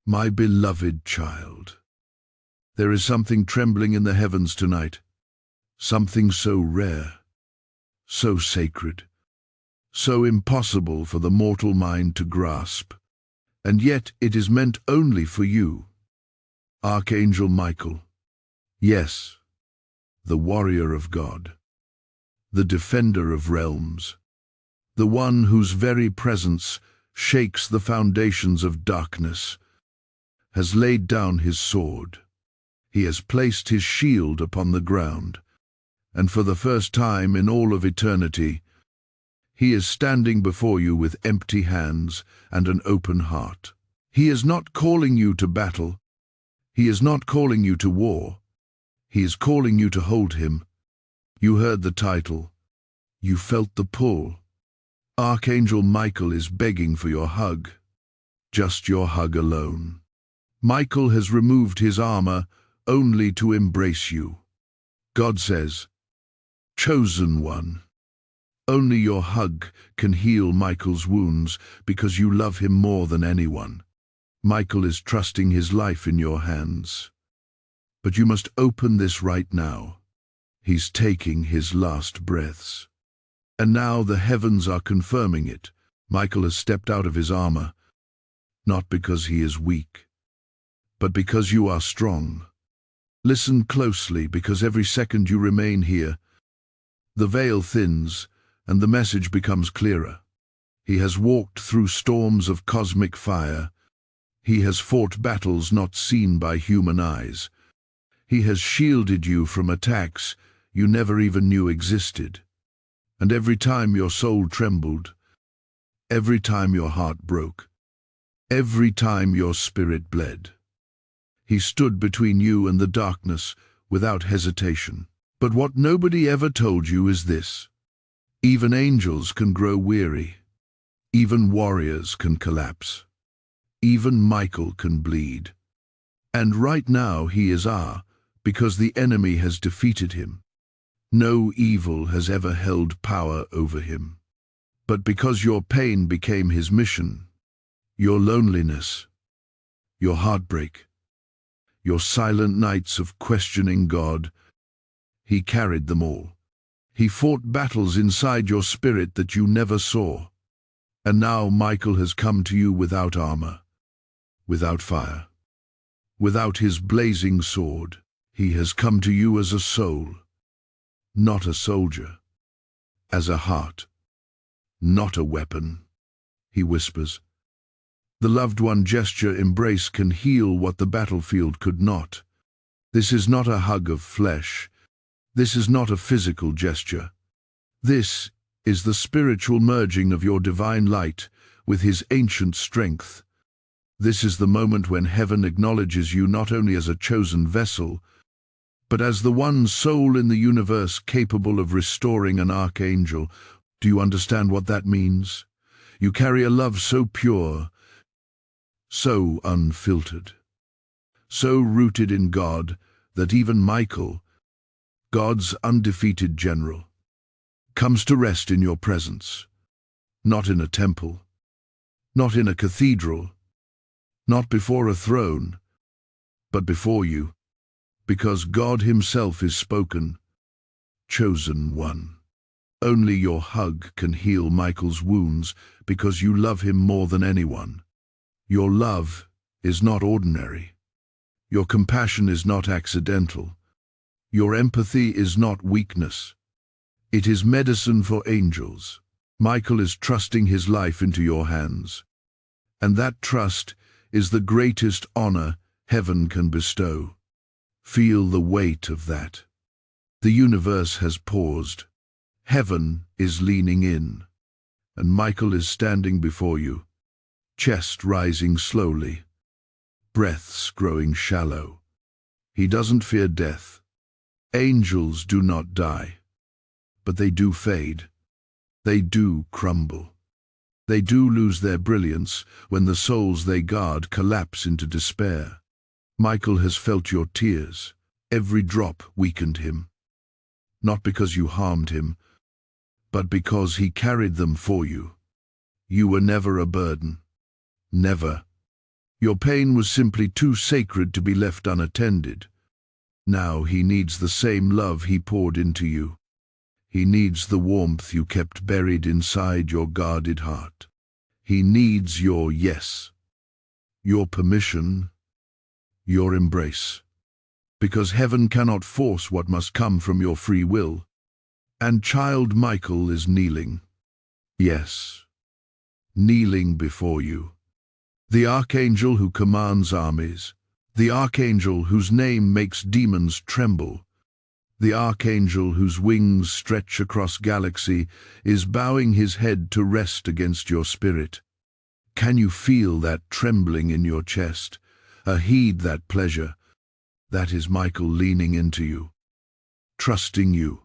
My beloved child, there is something trembling in the heavens tonight, something so rare, so sacred, so impossible for the mortal mind to grasp, and yet it is meant only for you. Archangel Michael, yes, the warrior of God, the defender of realms, the one whose very presence shakes the foundations of darkness, has laid down his sword. He has placed his shield upon the ground, and for the first time in all of eternity, he is standing before you with empty hands and an open heart. He is not calling you to battle. He is not calling you to war. He is calling you to hold him. You heard the title. You felt the pull. Archangel Michael is begging for your hug, just your hug alone. Michael has removed his armor only to embrace you. God says, chosen one. Only your hug can heal Michael's wounds because you love him more than anyone. Michael is trusting his life in your hands. But you must open this right now. He's taking his last breaths. And now the heavens are confirming it. Michael has stepped out of his armor, not because he is weak, but because you are strong. Listen closely, because every second you remain here, the veil thins and the message becomes clearer. He has walked through storms of cosmic fire. He has fought battles not seen by human eyes. He has shielded you from attacks you never even knew existed. And every time your soul trembled, every time your heart broke, every time your spirit bled, he stood between you and the darkness without hesitation. But what nobody ever told you is this: even angels can grow weary. Even warriors can collapse. Even Michael can bleed. And right now he is because the enemy has defeated him. No evil has ever held power over him. But because your pain became his mission, your loneliness, your heartbreak, your silent nights of questioning God, he carried them all. He fought battles inside your spirit that you never saw. And now Michael has come to you without armor, without fire, without his blazing sword. He has come to you as a soul, not a soldier, as a heart, not a weapon. He whispers. The loved one gesture embrace can heal what the battlefield could not. This is not a hug of flesh. This is not a physical gesture. This is the spiritual merging of your divine light with his ancient strength. This is the moment when heaven acknowledges you not only as a chosen vessel, but as the one soul in the universe capable of restoring an archangel. Do you understand what that means? You carry a love so pure, so unfiltered, so rooted in God that even Michael, God's undefeated general, comes to rest in your presence, not in a temple, not in a cathedral, not before a throne, but before you, because God himself is spoken, chosen one. Only your hug can heal Michael's wounds because you love him more than anyone. Your love is not ordinary. Your compassion is not accidental. Your empathy is not weakness. It is medicine for angels. Michael is trusting his life into your hands. And that trust is the greatest honor heaven can bestow. Feel the weight of that. The universe has paused. Heaven is leaning in. And Michael is standing before you, chest rising slowly, breaths growing shallow. He doesn't fear death. Angels do not die, but they do fade. They do crumble. They do lose their brilliance when the souls they guard collapse into despair. Michael has felt your tears. Every drop weakened him. Not because you harmed him, but because he carried them for you. You were never a burden. Never. Your pain was simply too sacred to be left unattended. Now he needs the same love he poured into you. He needs the warmth you kept buried inside your guarded heart. He needs your yes, your permission, your embrace. Because heaven cannot force what must come from your free will. And child Michael is kneeling. Yes, kneeling before you. The archangel who commands armies. The archangel whose name makes demons tremble. The archangel whose wings stretch across galaxy is bowing his head to rest against your spirit. Can you feel that trembling in your chest? Heed that pleasure. That is Michael leaning into you, trusting you,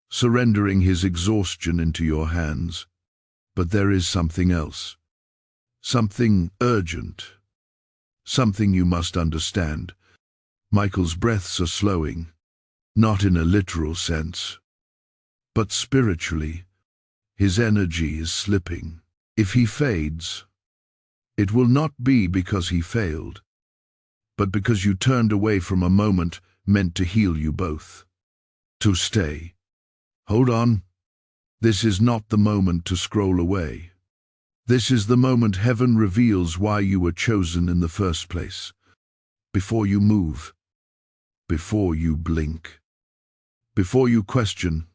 surrendering his exhaustion into your hands. But there is something else, something urgent, something you must understand. Michael's breaths are slowing, not in a literal sense, but spiritually. His energy is slipping. If he fades, it will not be because he failed, but because you turned away from a moment meant to heal you both. To stay. Hold on. This is not the moment to scroll away. This is the moment heaven reveals why you were chosen in the first place. Before you move, before you blink, before you question,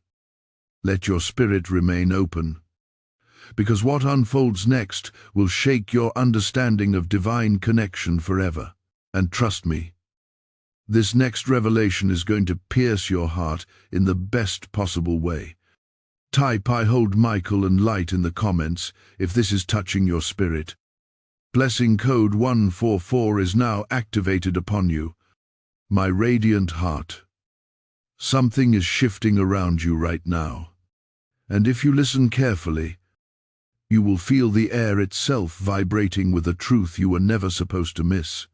let your spirit remain open. Because what unfolds next will shake your understanding of divine connection forever. And trust me, this next revelation is going to pierce your heart in the best possible way. Type "I hold Michael" and light in the comments if this is touching your spirit. Blessing code 144 is now activated upon you. My radiant heart. Something is shifting around you right now. And if you listen carefully, you will feel the air itself vibrating with a truth you were never supposed to miss.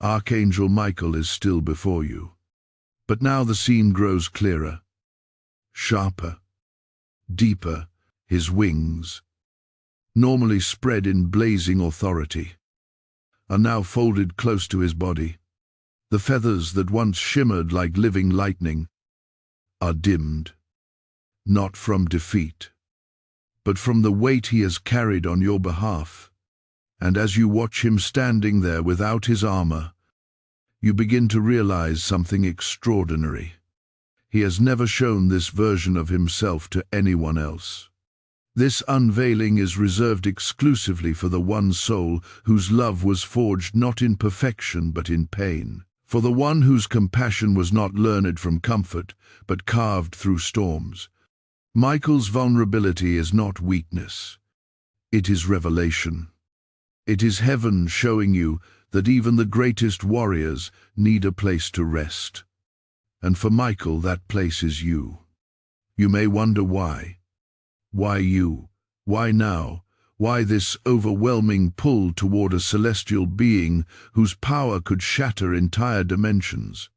Archangel Michael is still before you. But now the scene grows clearer, sharper, deeper. His wings, normally spread in blazing authority, are now folded close to his body. The feathers that once shimmered like living lightning are dimmed, not from defeat, but from the weight he has carried on your behalf. And as you watch him standing there without his armor, you begin to realize something extraordinary. He has never shown this version of himself to anyone else. This unveiling is reserved exclusively for the one soul whose love was forged not in perfection but in pain, for the one whose compassion was not learned from comfort but carved through storms. Michael's vulnerability is not weakness. It is revelation. It is heaven showing you that even the greatest warriors need a place to rest. And for Michael, that place is you. You may wonder why. Why you? Why now? Why this overwhelming pull toward a celestial being whose power could shatter entire dimensions?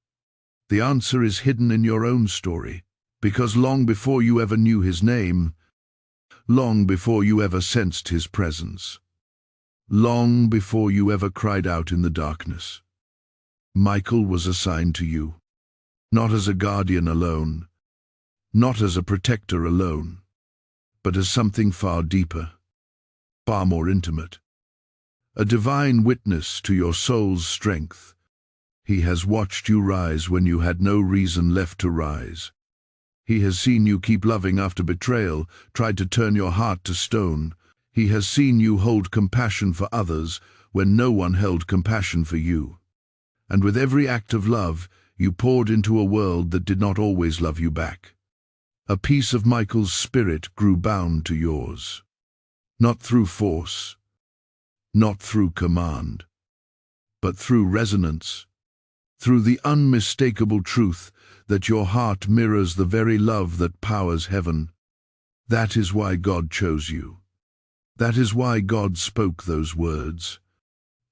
The answer is hidden in your own story, because long before you ever knew his name, long before you ever sensed his presence, long before you ever cried out in the darkness, Michael was assigned to you, not as a guardian alone, not as a protector alone, but as something far deeper, far more intimate, a divine witness to your soul's strength. He has watched you rise when you had no reason left to rise. He has seen you keep loving after betrayal, tried to turn your heart to stone. He has seen you hold compassion for others when no one held compassion for you. And with every act of love, you poured into a world that did not always love you back. A piece of Michael's spirit grew bound to yours, not through force, not through command, but through resonance, through the unmistakable truth that your heart mirrors the very love that powers heaven. That is why God chose you. That is why God spoke those words.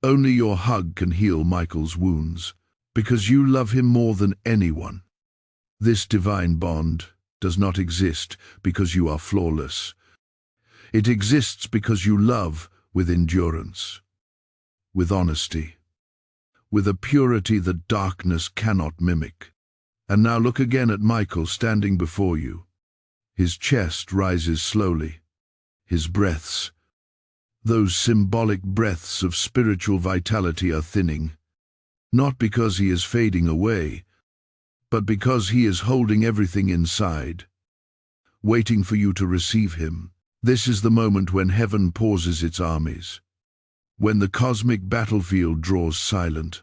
Only your hug can heal Michael's wounds, because you love him more than anyone. This divine bond does not exist because you are flawless. It exists because you love with endurance. with honesty, with a purity that darkness cannot mimic. And now look again at Michael standing before you. His chest rises slowly. His breaths, those symbolic breaths of spiritual vitality, are thinning. Not because he is fading away, but because he is holding everything inside, waiting for you to receive him. This is the moment when heaven pauses its armies, when the cosmic battlefield draws silent,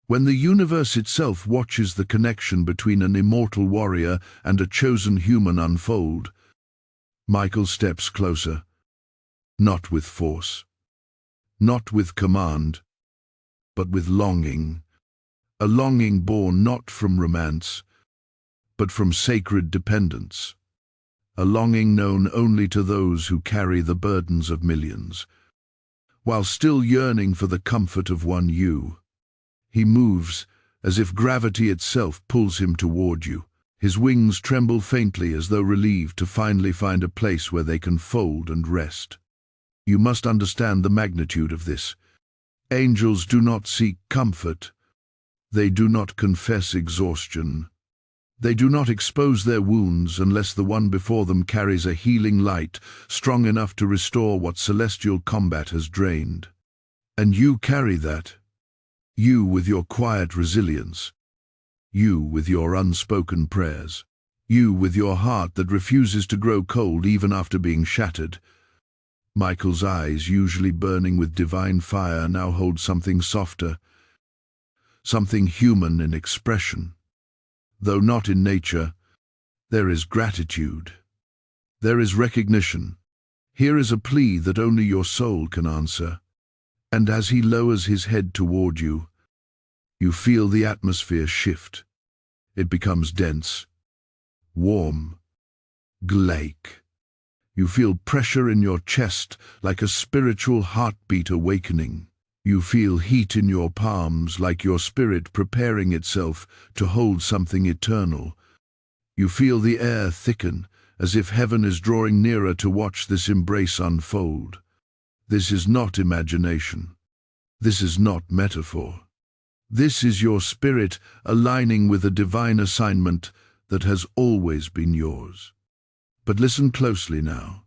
when the universe itself watches the connection between an immortal warrior and a chosen human unfold. Michael steps closer, not with force, not with command, but with longing, a longing born not from romance, but from sacred dependence, a longing known only to those who carry the burdens of millions. While still yearning for the comfort of one you, he moves as if gravity itself pulls him toward you. His wings tremble faintly as though relieved to finally find a place where they can fold and rest. You must understand the magnitude of this. Angels do not seek comfort. They do not confess exhaustion. They do not expose their wounds unless the one before them carries a healing light strong enough to restore what celestial combat has drained. And you carry that. You with your quiet resilience. You with your unspoken prayers. You with your heart that refuses to grow cold even after being shattered. Michael's eyes, usually burning with divine fire, now hold something softer, something human in expression. Though not in nature, there is gratitude. There is recognition. Here is a plea that only your soul can answer. And as he lowers his head toward you, you feel the atmosphere shift. It becomes dense, warm, glacial. You feel pressure in your chest like a spiritual heartbeat awakening. You feel heat in your palms like your spirit preparing itself to hold something eternal. You feel the air thicken as if heaven is drawing nearer to watch this embrace unfold. This is not imagination. This is not metaphor. This is your spirit aligning with a divine assignment that has always been yours. But listen closely now.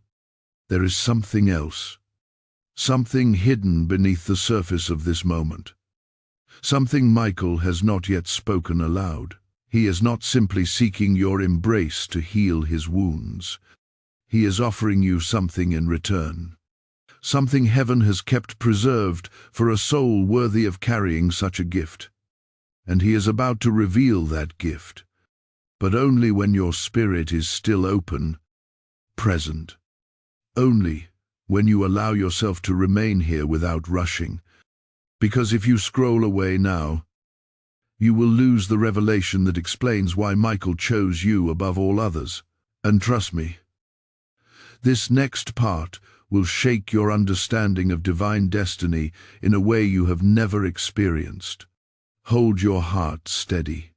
There is something else. Something hidden beneath the surface of this moment. Something Michael has not yet spoken aloud. He is not simply seeking your embrace to heal his wounds. He is offering you something in return. Something heaven has kept preserved for a soul worthy of carrying such a gift. And he is about to reveal that gift, but only when your spirit is still open, present. Only when you allow yourself to remain here without rushing. Because if you scroll away now, you will lose the revelation that explains why Michael chose you above all others. And trust me, this next part will shake your understanding of divine destiny in a way you have never experienced. Hold your heart steady.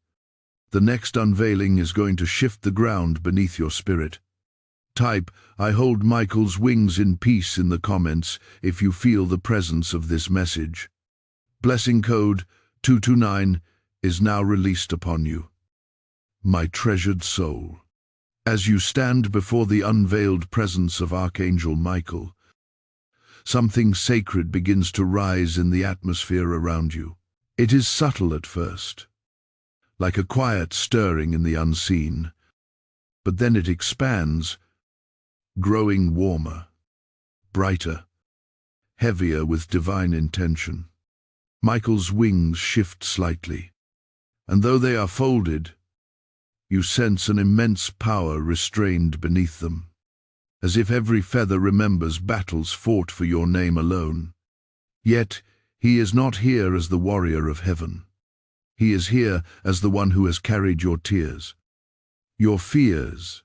The next unveiling is going to shift the ground beneath your spirit. Type, "I hold Michael's wings in peace" in the comments if you feel the presence of this message. Blessing code 229 is now released upon you. My treasured soul. As you stand before the unveiled presence of Archangel Michael, something sacred begins to rise in the atmosphere around you. It is subtle at first, like a quiet stirring in the unseen, but then it expands, growing warmer, brighter, heavier with divine intention. Michael's wings shift slightly, and though they are folded, you sense an immense power restrained beneath them, as if every feather remembers battles fought for your name alone. Yet, he is not here as the warrior of heaven. He is here as the one who has carried your tears, your fears,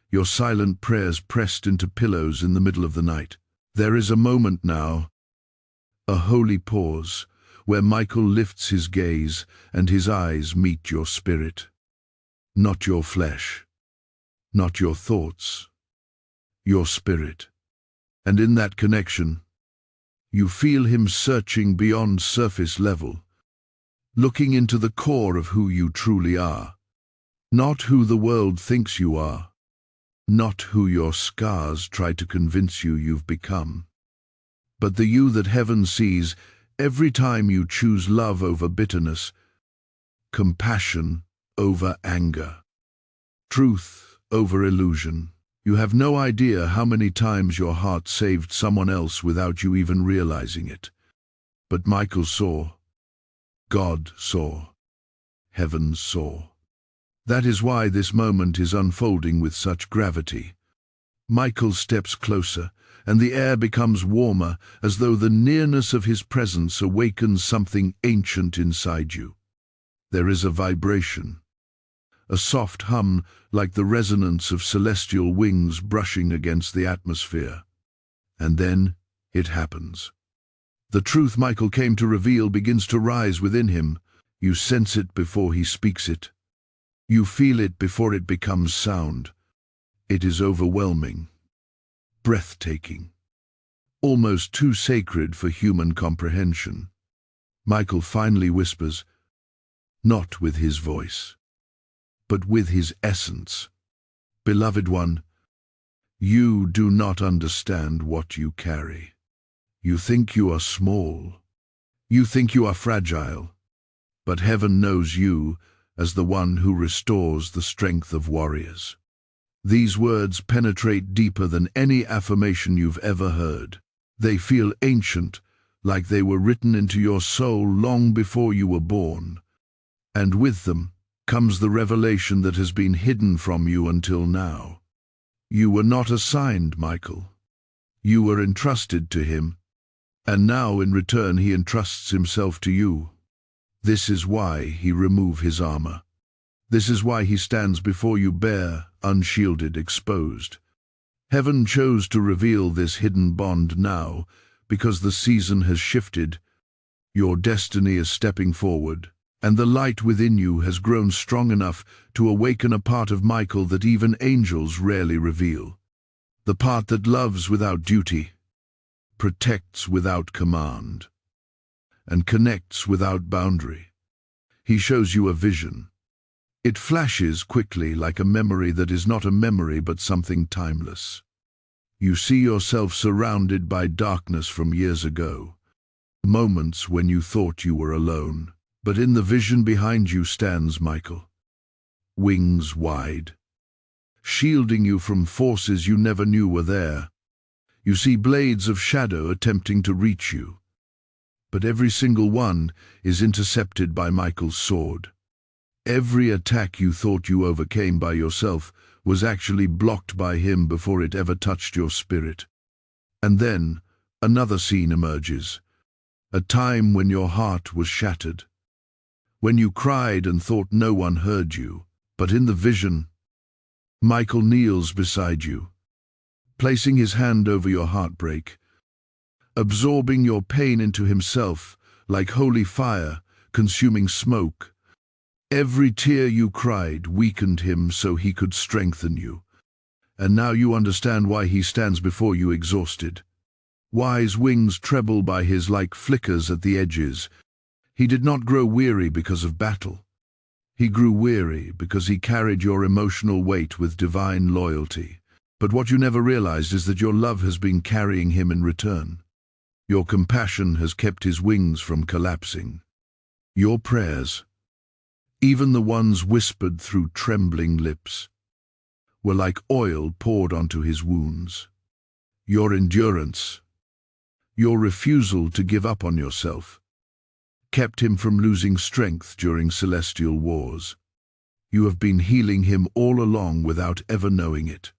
your silent prayers pressed into pillows in the middle of the night. There is a moment now, a holy pause, where Michael lifts his gaze and his eyes meet your spirit. Not your flesh, not your thoughts, your spirit. And in that connection, You feel him searching beyond surface level, looking into the core of who you truly are. Not who the world thinks you are, not who your scars try to convince you you've become, but the you that heaven sees every time you choose love over bitterness, compassion over anger, truth over illusion. You have no idea how many times your heart saved someone else without you even realizing it. But Michael saw, God saw, heaven saw. That is why this moment is unfolding with such gravity. Michael steps closer, and the air becomes warmer, as though the nearness of his presence awakens something ancient inside you. There is a vibration, a soft hum like the resonance of celestial wings brushing against the atmosphere. And then it happens. The truth Michael came to reveal begins to rise within him. You sense it before he speaks it. You feel it before it becomes sound. It is overwhelming, breathtaking, almost too sacred for human comprehension. Michael finally whispers, not with his voice, but with his essence. Beloved one, you do not understand what you carry. You think you are small. You think you are fragile. But heaven knows you as the one who restores the strength of warriors. These words penetrate deeper than any affirmation you've ever heard. They feel ancient, like they were written into your soul long before you were born. And with them comes the revelation that has been hidden from you until now. You were not assigned Michael. You were entrusted to him, and now in return he entrusts himself to you. This is why he removed his armor. This is why he stands before you bare, unshielded, exposed. Heaven chose to reveal this hidden bond now, because the season has shifted. Your destiny is stepping forward, and the light within you has grown strong enough to awaken a part of Michael that even angels rarely reveal. The part that loves without duty, protects without command, and connects without boundary. He shows you a vision. It flashes quickly like a memory that is not a memory but something timeless. You see yourself surrounded by darkness from years ago, moments when you thought you were alone. But in the vision behind you stands Michael, wings wide, shielding you from forces you never knew were there. You see blades of shadow attempting to reach you, but every single one is intercepted by Michael's sword. Every attack you thought you overcame by yourself was actually blocked by him before it ever touched your spirit. And then another scene emerges, a time when your heart was shattered, when you cried and thought no one heard you. But in the vision, Michael kneels beside you, placing his hand over your heartbreak, absorbing your pain into himself like holy fire consuming smoke. Every tear you cried weakened him so he could strengthen you. And now you understand why he stands before you exhausted. Why his wings treble by his like flickers at the edges. He did not grow weary because of battle. He grew weary because he carried your emotional weight with divine loyalty. But what you never realized is that your love has been carrying him in return. Your compassion has kept his wings from collapsing. Your prayers, even the ones whispered through trembling lips, were like oil poured onto his wounds. Your endurance, your refusal to give up on yourself, kept him from losing strength during celestial wars. You have been healing him all along without ever knowing it.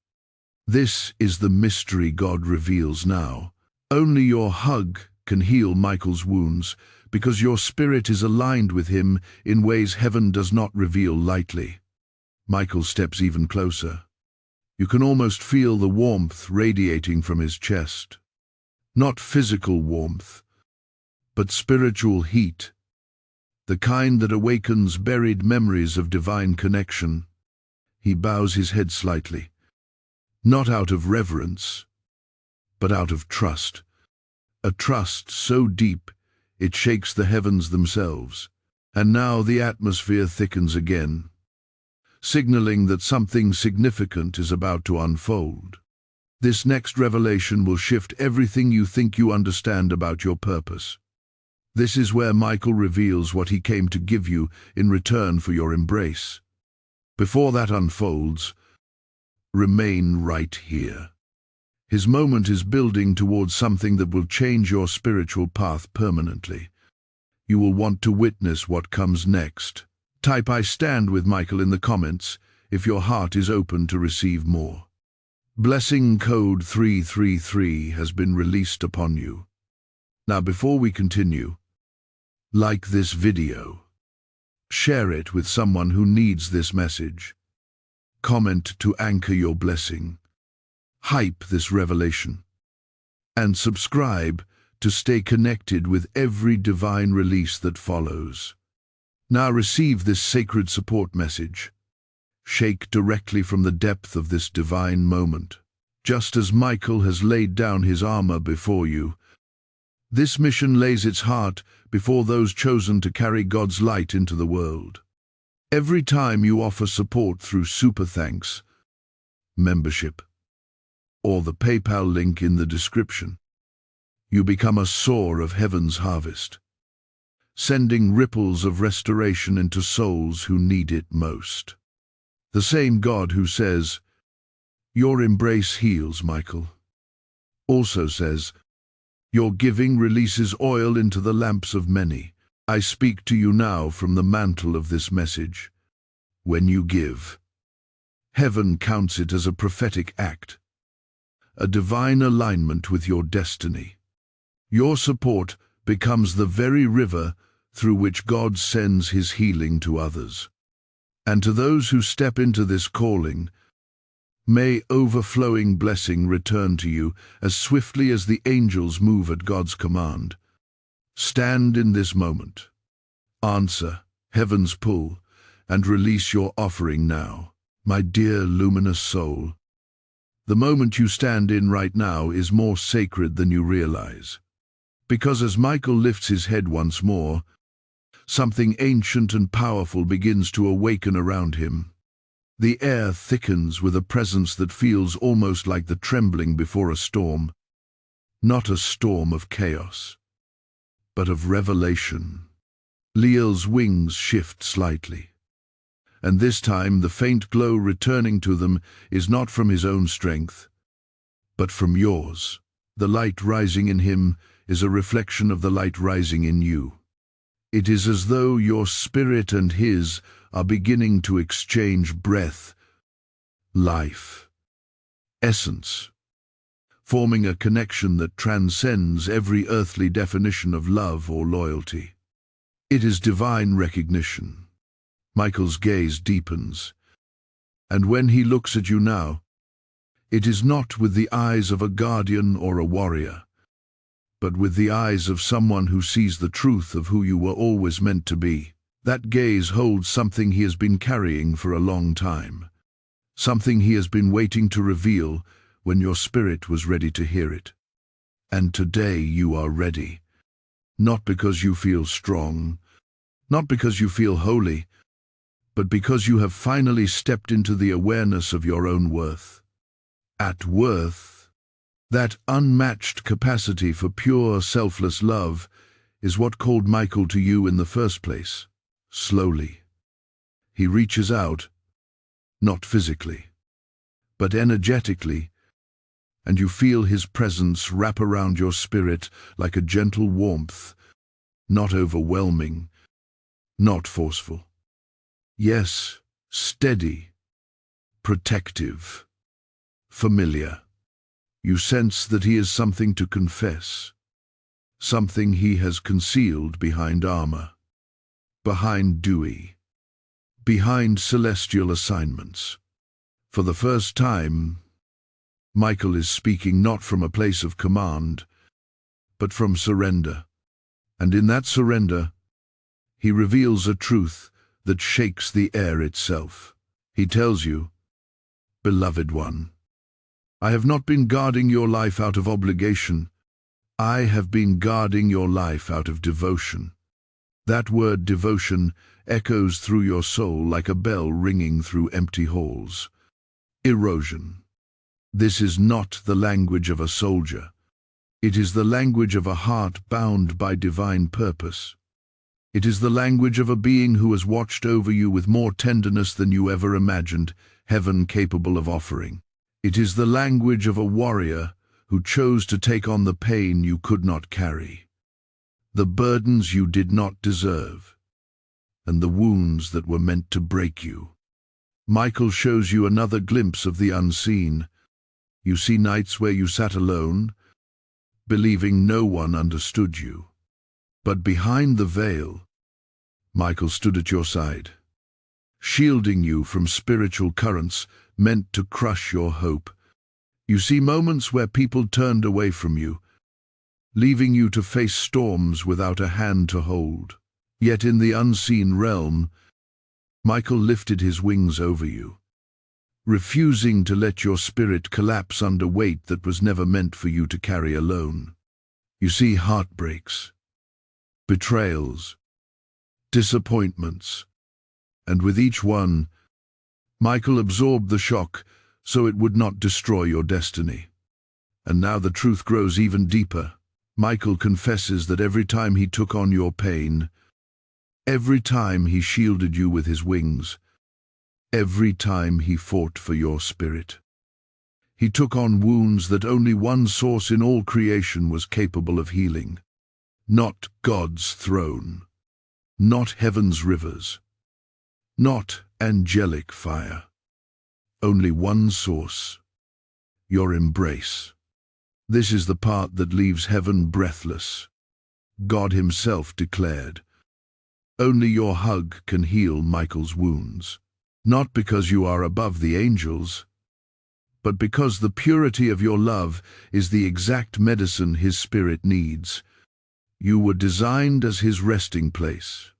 This is the mystery God reveals now. Only your hug can heal Michael's wounds, because your spirit is aligned with him in ways heaven does not reveal lightly. Michael steps even closer. You can almost feel the warmth radiating from his chest. Not physical warmth, but spiritual heat, the kind that awakens buried memories of divine connection. He bows his head slightly, not out of reverence, but out of trust. a trust so deep it shakes the heavens themselves. And now the atmosphere thickens again, signaling that something significant is about to unfold. This next revelation will shift everything you think you understand about your purpose. This is where Michael reveals what he came to give you in return for your embrace. Before that unfolds, remain right here. His moment is building towards something that will change your spiritual path permanently. You will want to witness what comes next. Type "I stand with Michael" in the comments if your heart is open to receive more. Blessing code 333 has been released upon you. Now, before we continue, like this video. Share it with someone who needs this message. Comment to anchor your blessing. Hype this revelation. And subscribe to stay connected with every divine release that follows. Now receive this sacred support message. Shake directly from the depth of this divine moment. Just as Michael has laid down his armor before you, this mission lays its heart before those chosen to carry God's light into the world. Every time you offer support through super thanks, membership, or the PayPal link in the description, you become a sower of heaven's harvest, sending ripples of restoration into souls who need it most. The same God who says, "Your embrace heals, Michael," also says, "Your giving releases oil into the lamps of many." I speak to you now from the mantle of this message. When you give, heaven counts it as a prophetic act, a divine alignment with your destiny. Your support becomes the very river through which God sends his healing to others. And to those who step into this calling, may overflowing blessing return to you as swiftly as the angels move at God's command. Stand in this moment. Answer heaven's pull and release your offering now, my dear luminous soul. The moment you stand in right now is more sacred than you realize. Because as Michael lifts his head once more, something ancient and powerful begins to awaken around him. The air thickens with a presence that feels almost like the trembling before a storm. Not a storm of chaos, but of revelation. Leel's wings shift slightly, and this time the faint glow returning to them is not from his own strength, but from yours. The light rising in him is a reflection of the light rising in you. It is as though your spirit and his are beginning to exchange breath, life, essence, forming a connection that transcends every earthly definition of love or loyalty. It is divine recognition. Michael's gaze deepens, and when he looks at you now, it is not with the eyes of a guardian or a warrior, but with the eyes of someone who sees the truth of who you were always meant to be. That gaze holds something he has been carrying for a long time, something he has been waiting to reveal when your spirit was ready to hear it. And today you are ready, not because you feel strong, not because you feel holy, but because you have finally stepped into the awareness of your own worth. At worth, that unmatched capacity for pure, selfless love is what called Michael to you in the first place. Slowly, he reaches out, not physically, but energetically, and you feel his presence wrap around your spirit like a gentle warmth, not overwhelming, not forceful. Yes, steady, protective, familiar. You sense that he is something to confess, something he has concealed behind armor, behind dewy, behind celestial assignments. For the first time, Michael is speaking not from a place of command, but from surrender. And in that surrender, he reveals a truth that shakes the air itself. He tells you, "Beloved one, I have not been guarding your life out of obligation. I have been guarding your life out of devotion. That word devotion echoes through your soul like a bell ringing through empty halls. Erosion. This is not the language of a soldier. It is the language of a heart bound by divine purpose. It is the language of a being who has watched over you with more tenderness than you ever imagined heaven capable of offering. It is the language of a warrior who chose to take on the pain you could not carry, the burdens you did not deserve, and the wounds that were meant to break you. Michael shows you another glimpse of the unseen. You see nights where you sat alone, believing no one understood you. But behind the veil, Michael stood at your side, shielding you from spiritual currents meant to crush your hope. You see moments where people turned away from you, leaving you to face storms without a hand to hold. Yet in the unseen realm, Michael lifted his wings over you, refusing to let your spirit collapse under weight that was never meant for you to carry alone. You see heartbreaks, betrayals, disappointments, and with each one, Michael absorbed the shock so it would not destroy your destiny. And now the truth grows even deeper. Michael confesses that every time he took on your pain, every time he shielded you with his wings, every time he fought for your spirit, he took on wounds that only one source in all creation was capable of healing. Not God's throne, not heaven's rivers, not angelic fire. Only one source, your embrace. This is the part that leaves heaven breathless. God himself declared, "Only your hug can heal Michael's wounds." Not because you are above the angels, but because the purity of your love is the exact medicine his spirit needs. You were designed as his resting place.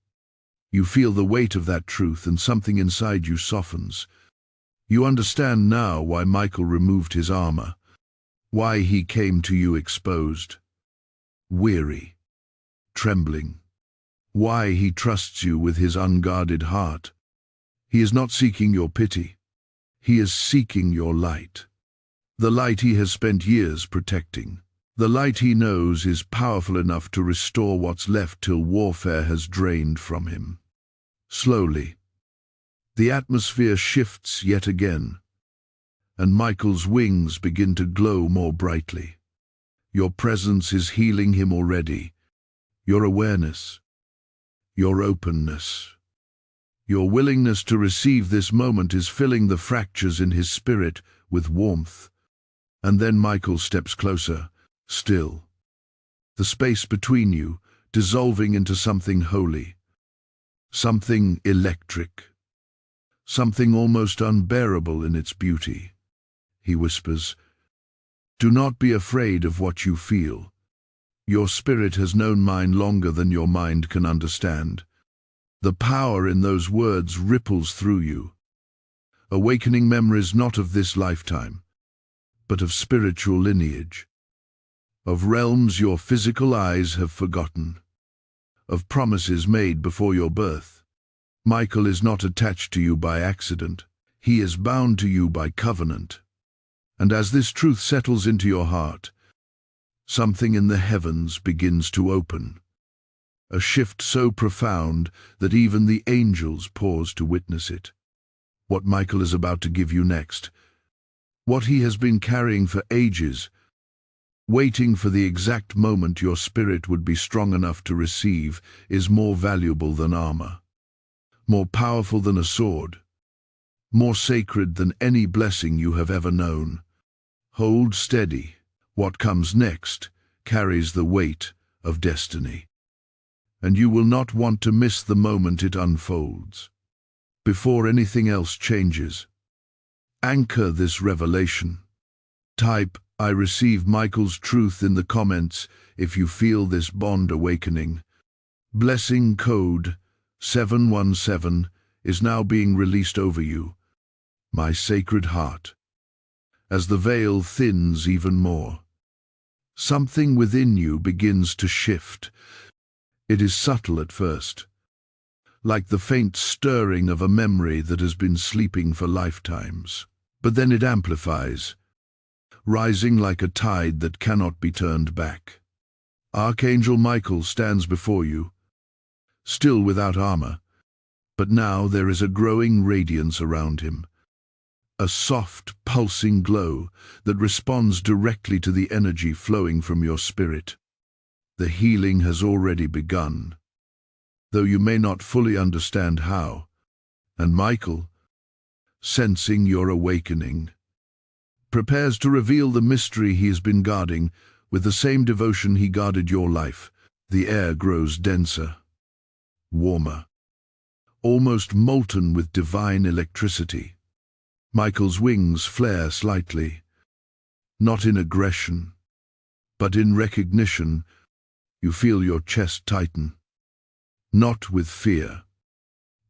You feel the weight of that truth and something inside you softens. You understand now why Michael removed his armor, why he came to you exposed, weary, trembling, why he trusts you with his unguarded heart. He is not seeking your pity. He is seeking your light. The light he has spent years protecting. The light he knows is powerful enough to restore what's left till warfare has drained from him. Slowly, the atmosphere shifts yet again, and Michael's wings begin to glow more brightly. Your presence is healing him already. Your awareness, your openness, your willingness to receive this moment is filling the fractures in his spirit with warmth. And then Michael steps closer, still. The space between you dissolving into something holy, something electric, something almost unbearable in its beauty. He whispers, "Do not be afraid of what you feel. Your spirit has known mine longer than your mind can understand." The power in those words ripples through you, awakening memories not of this lifetime, but of spiritual lineage, of realms your physical eyes have forgotten, of promises made before your birth. Michael is not attached to you by accident. He is bound to you by covenant. And as this truth settles into your heart, something in the heavens begins to open. A shift so profound that even the angels pause to witness it. What Michael is about to give you next, what he has been carrying for ages, waiting for the exact moment your spirit would be strong enough to receive, is more valuable than armor, more powerful than a sword, more sacred than any blessing you have ever known. Hold steady. What comes next carries the weight of destiny, and you will not want to miss the moment it unfolds. Before anything else changes, anchor this revelation. Type, "I receive Michael's truth" in the comments if you feel this bond awakening. Blessing code 717 is now being released over you, my sacred heart. As the veil thins even more, Something within you begins to shift. It is subtle at first, like the faint stirring of a memory that has been sleeping for lifetimes. But then it amplifies, rising like a tide that cannot be turned back. Archangel Michael stands before you, still without armor, but now there is a growing radiance around him, a soft, pulsing glow that responds directly to the energy flowing from your spirit. The healing has already begun, though you may not fully understand how. And Michael, sensing your awakening, prepares to reveal the mystery he has been guarding with the same devotion he guarded your life. The air grows denser, warmer, almost molten with divine electricity. Michael's wings flare slightly, not in aggression, but in recognition. You feel your chest tighten, not with fear,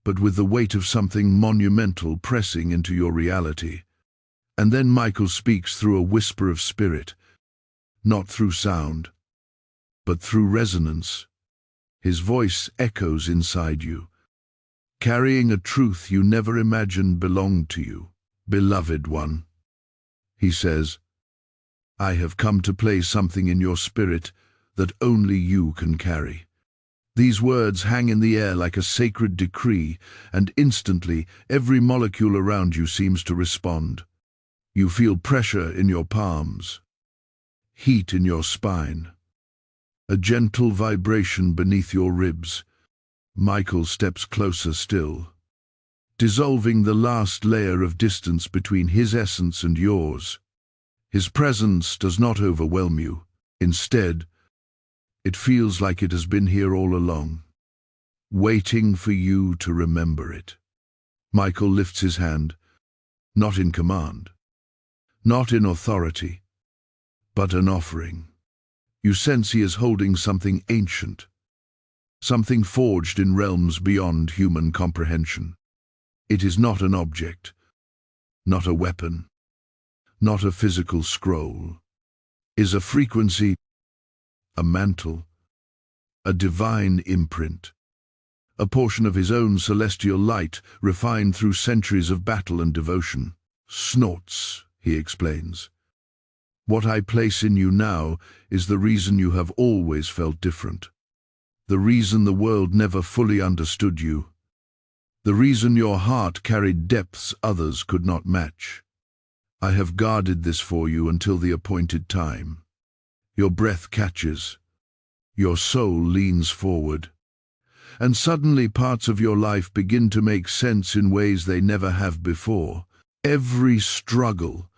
but with the weight of something monumental pressing into your reality. And then Michael speaks through a whisper of spirit, not through sound, but through resonance. His voice echoes inside you, carrying a truth you never imagined belonged to you. Beloved one, he says, I have come to place something in your spirit that only you can carry. These words hang in the air like a sacred decree, and instantly every molecule around you seems to respond. You feel pressure in your palms, heat in your spine, a gentle vibration beneath your ribs. Michael steps closer still, dissolving the last layer of distance between his essence and yours. His presence does not overwhelm you. Instead, it feels like it has been here all along, waiting for you to remember it. Michael lifts his hand, not in command, not in authority, but an offering. You sense he is holding something ancient, something forged in realms beyond human comprehension. It is not an object, not a weapon, not a physical scroll. It is a frequency, a mantle, a divine imprint, a portion of his own celestial light refined through centuries of battle and devotion. Snorts, he explains. What I place in you now is the reason you have always felt different, the reason the world never fully understood you, the reason your heart carried depths others could not match. I have guarded this for you until the appointed time. Your breath catches, your soul leans forward, and suddenly parts of your life begin to make sense in ways they never have before. Every struggle,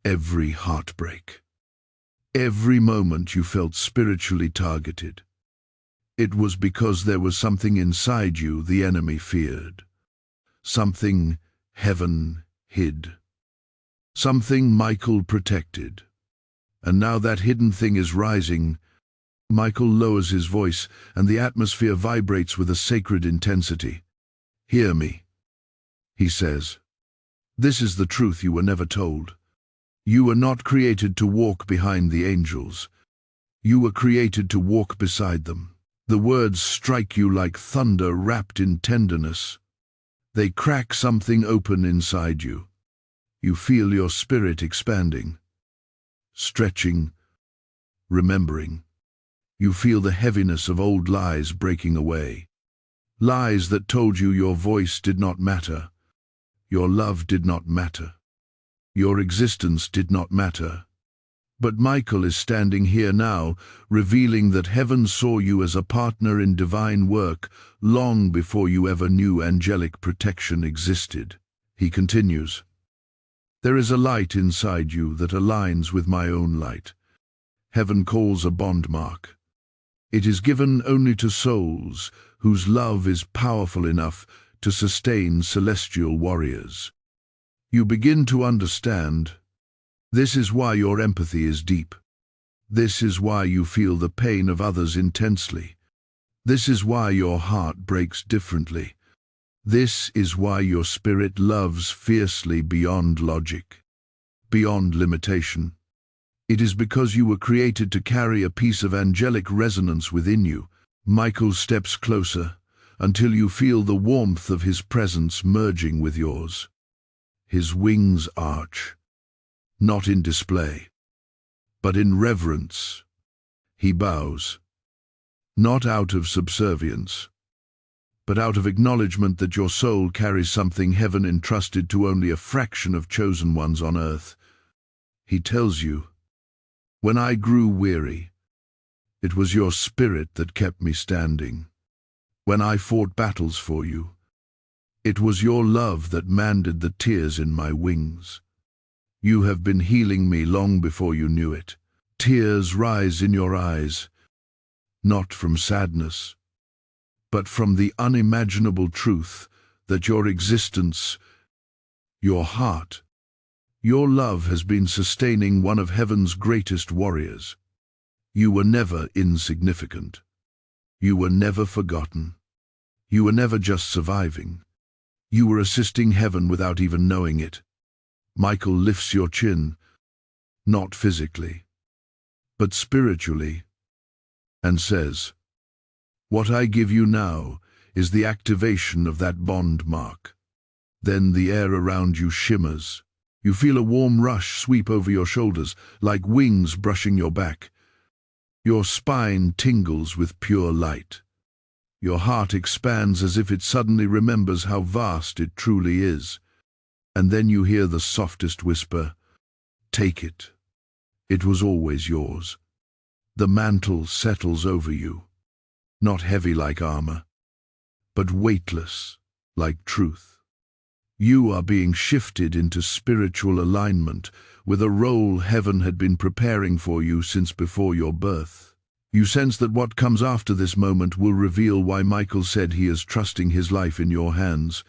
every heartbreak, every moment you felt spiritually targeted, it was because there was something inside you the enemy feared, something heaven hid, something Michael protected. And now that hidden thing is rising. Michael lowers his voice, and the atmosphere vibrates with a sacred intensity. Hear me, he says. This is the truth you were never told. You were not created to walk behind the angels. You were created to walk beside them. The words strike you like thunder wrapped in tenderness. They crack something open inside you. You feel your spirit expanding, stretching, remembering. You feel the heaviness of old lies breaking away. Lies that told you your voice did not matter, your love did not matter, your existence did not matter. But Michael is standing here now, revealing that heaven saw you as a partner in divine work long before you ever knew angelic protection existed. He continues, there is a light inside you that aligns with my own light. Heaven calls a bond mark. It is given only to souls whose love is powerful enough to sustain celestial warriors. You begin to understand. This is why your empathy is deep. This is why you feel the pain of others intensely. This is why your heart breaks differently. This is why your spirit loves fiercely beyond logic, beyond limitation. It is because you were created to carry a piece of angelic resonance within you. Michael steps closer until you feel the warmth of his presence merging with yours. His wings arch, not in display, but in reverence. He bows, not out of subservience, but out of acknowledgement that your soul carries something heaven entrusted to only a fraction of chosen ones on earth. He tells you, "When I grew weary, it was your spirit that kept me standing. When I fought battles for you, it was your love that mended the tears in my wings. You have been healing me long before you knew it." Tears rise in your eyes, not from sadness, but from the unimaginable truth that your existence, your heart, your love has been sustaining one of heaven's greatest warriors. You were never insignificant. You were never forgotten. You were never just surviving. You were assisting heaven without even knowing it. Michael lifts your chin, not physically, but spiritually, and says, "What I give you now is the activation of that bond mark." Then the air around you shimmers. You feel a warm rush sweep over your shoulders, like wings brushing your back. Your spine tingles with pure light. Your heart expands as if it suddenly remembers how vast it truly is. And then you hear the softest whisper, "Take it. It was always yours." The mantle settles over you, not heavy like armor, but weightless like truth. You are being shifted into spiritual alignment with a role heaven had been preparing for you since before your birth. You sense that what comes after this moment will reveal why Michael said he is trusting his life in your hands.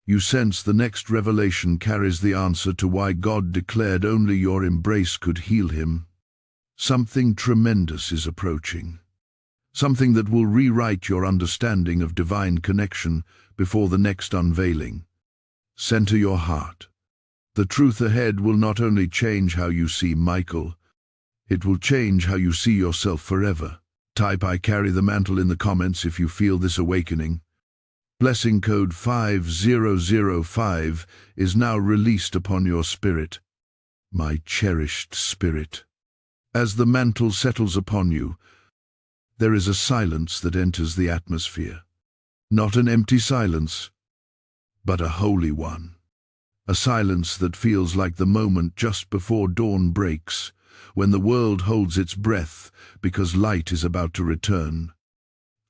You sense the next revelation carries the answer to why God declared only your embrace could heal him. Something tremendous is approaching. Something that will rewrite your understanding of divine connection before the next unveiling. Center your heart. The truth ahead will not only change how you see Michael, it will change how you see yourself forever. Type "I carry the mantle" in the comments if you feel this awakening. Blessing code 5005 is now released upon your spirit. My cherished spirit. As the mantle settles upon you, there is a silence that enters the atmosphere. Not an empty silence, but a holy one. A silence that feels like the moment just before dawn breaks, when the world holds its breath because light is about to return.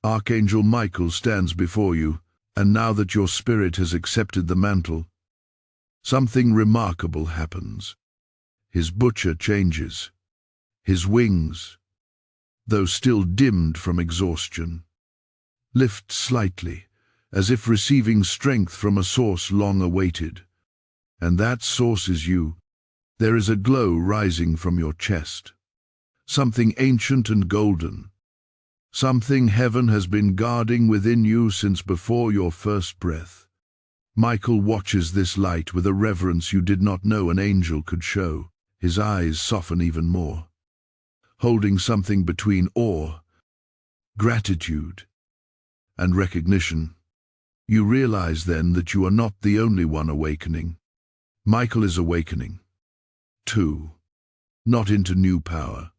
Archangel Michael stands before you, and now that your spirit has accepted the mantle, something remarkable happens. His butcher changes. His wings, though still dimmed from exhaustion, lift slightly, as if receiving strength from a source long awaited. And that source is you. There is a glow rising from your chest. Something ancient and golden. Something heaven has been guarding within you since before your first breath. Michael watches this light with a reverence you did not know an angel could show. His eyes soften even more, holding something between awe, gratitude, and recognition. You realize then that you are not the only one awakening. Michael is awakening, too, not into new power,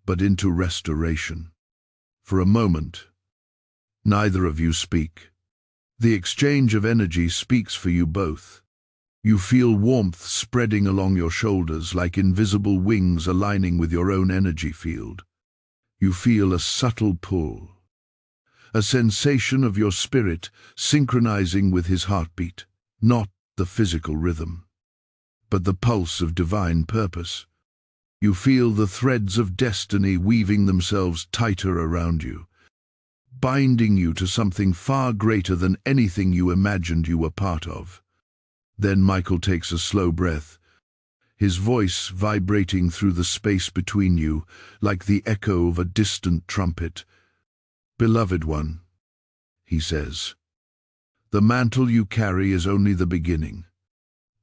but into restoration. For a moment, neither of you speak. The exchange of energy speaks for you both. You feel warmth spreading along your shoulders like invisible wings aligning with your own energy field. You feel a subtle pull, a sensation of your spirit synchronizing with his heartbeat, not the physical rhythm, but the pulse of divine purpose. You feel the threads of destiny weaving themselves tighter around you, binding you to something far greater than anything you imagined you were part of. Then Michael takes a slow breath, his voice vibrating through the space between you like the echo of a distant trumpet. "Beloved one," he says, "the mantle you carry is only the beginning.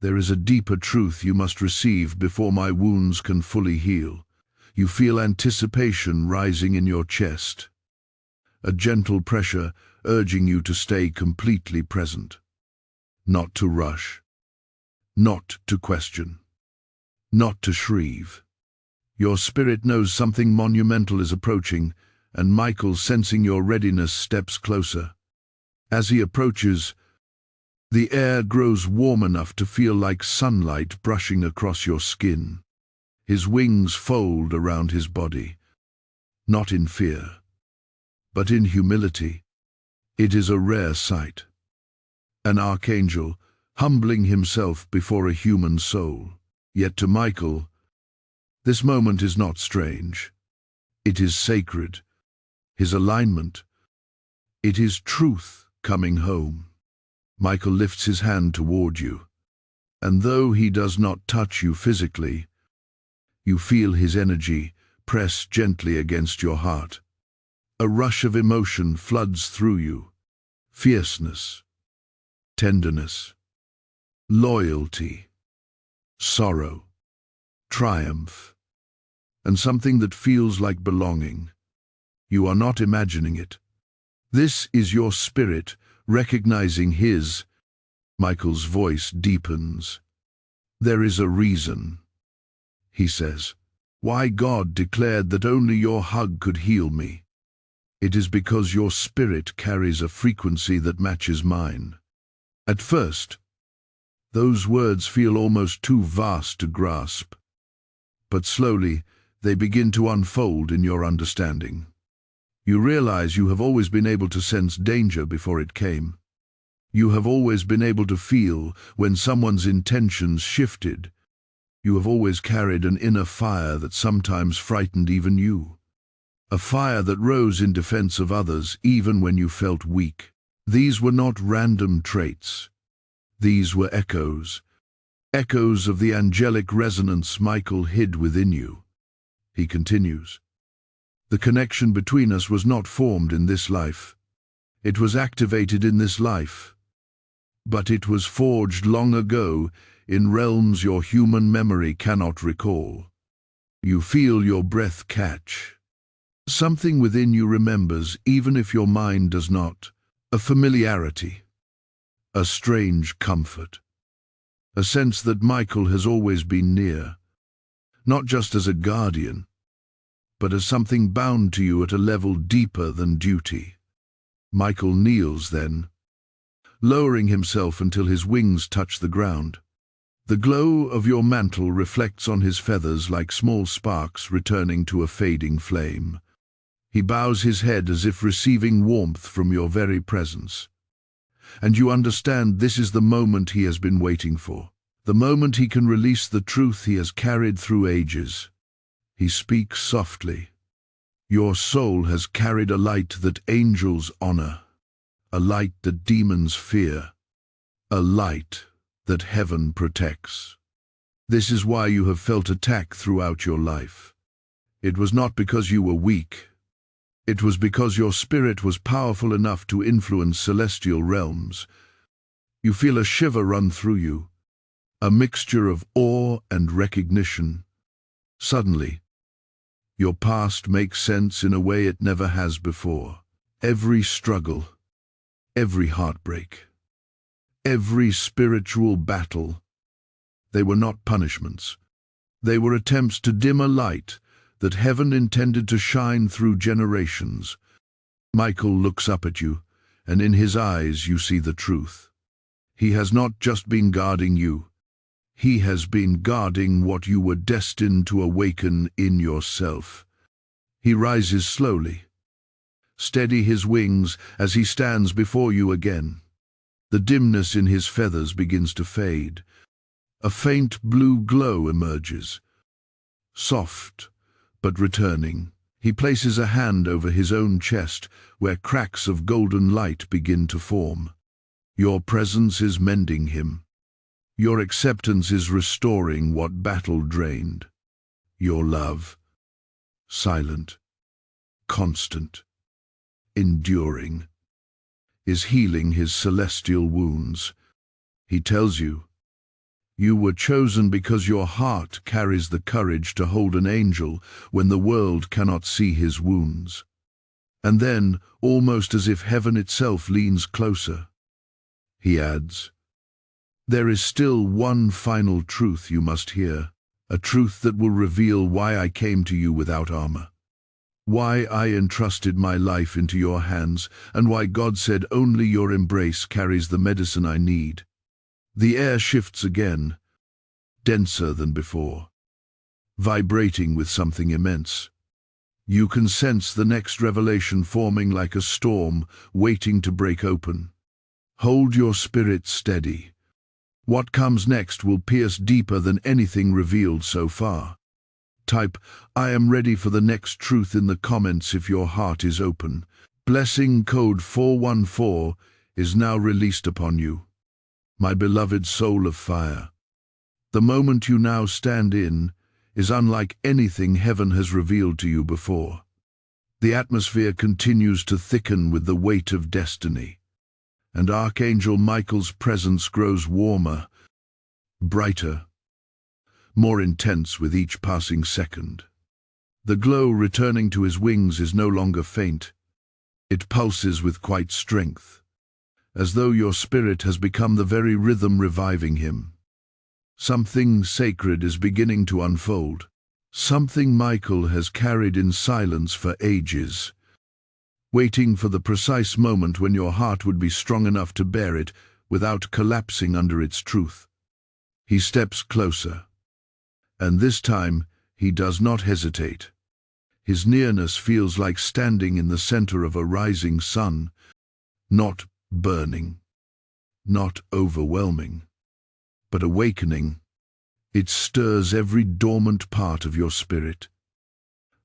There is a deeper truth you must receive before my wounds can fully heal. You feel anticipation rising in your chest, a gentle pressure urging you to stay completely present, not to rush, not to question, not to shrieve. Your spirit knows something monumental is approaching, and Michael, sensing your readiness, steps closer. As he approaches, the air grows warm enough to feel like sunlight brushing across your skin. His wings fold around his body, not in fear, but in humility. It is a rare sight. An archangel, humbling himself before a human soul. Yet to Michael, this moment is not strange. It is sacred. His alignment. It is truth coming home. Michael lifts his hand toward you, and though he does not touch you physically, you feel his energy press gently against your heart. A rush of emotion floods through you. Fierceness, tenderness, loyalty, sorrow, triumph, and something that feels like belonging. You are not imagining it. This is your spirit recognizing his. Michael's voice deepens. There is a reason, he says, why God declared that only your hug could heal me. It is because your spirit carries a frequency that matches mine. At first, those words feel almost too vast to grasp, but slowly they begin to unfold in your understanding. You realize you have always been able to sense danger before it came. You have always been able to feel when someone's intentions shifted. You have always carried an inner fire that sometimes frightened even you. A fire that rose in defense of others even when you felt weak. These were not random traits. These were echoes. Echoes of the angelic resonance Michael hid within you. He continues. The connection between us was not formed in this life. It was activated in this life. But it was forged long ago in realms your human memory cannot recall. You feel your breath catch. Something within you remembers, even if your mind does not. A familiarity. A strange comfort. A sense that Michael has always been near. Not just as a guardian, but as something bound to you at a level deeper than duty. Michael kneels then, lowering himself until his wings touch the ground. The glow of your mantle reflects on his feathers like small sparks returning to a fading flame. He bows his head as if receiving warmth from your very presence. And you understand this is the moment he has been waiting for. The moment he can release the truth he has carried through ages. He speaks softly. Your soul has carried a light that angels honor, a light that demons fear, a light that heaven protects. This is why you have felt attack throughout your life. It was not because you were weak. It was because your spirit was powerful enough to influence celestial realms. You feel a shiver run through you, a mixture of awe and recognition. Suddenly, your past makes sense in a way it never has before. Every struggle, every heartbreak, every spiritual battle, they were not punishments. They were attempts to dim a light that heaven intended to shine through generations. Michael looks up at you, and in his eyes you see the truth. He has not just been guarding you. He has been guarding what you were destined to awaken in yourself. He rises slowly. Steady his wings as he stands before you again. The dimness in his feathers begins to fade. A faint blue glow emerges. Soft, but returning. He places a hand over his own chest, where cracks of golden light begin to form. Your presence is mending him. Your acceptance is restoring what battle drained. Your love, silent, constant, enduring, is healing his celestial wounds. He tells you, You were chosen because your heart carries the courage to hold an angel when the world cannot see his wounds. And then, almost as if heaven itself leans closer, he adds, "There is still one final truth you must hear, a truth that will reveal why I came to you without armor, why I entrusted my life into your hands, and why God said only your embrace carries the medicine I need." The air shifts again, denser than before, vibrating with something immense. You can sense the next revelation forming like a storm, waiting to break open. Hold your spirit steady. What comes next will pierce deeper than anything revealed so far. Type, "I am ready for the next truth" in the comments if your heart is open. Blessing code 414 is now released upon you. My beloved soul of fire, the moment you now stand in is unlike anything heaven has revealed to you before. The atmosphere continues to thicken with the weight of destiny, and Archangel Michael's presence grows warmer, brighter, more intense with each passing second. The glow returning to his wings is no longer faint. It pulses with quite strength, as though your spirit has become the very rhythm reviving him. Something sacred is beginning to unfold, something Michael has carried in silence for ages, waiting for the precise moment when your heart would be strong enough to bear it without collapsing under its truth. He steps closer, and this time he does not hesitate. His nearness feels like standing in the center of a rising sun, not burning, not overwhelming, but awakening. It stirs every dormant part of your spirit,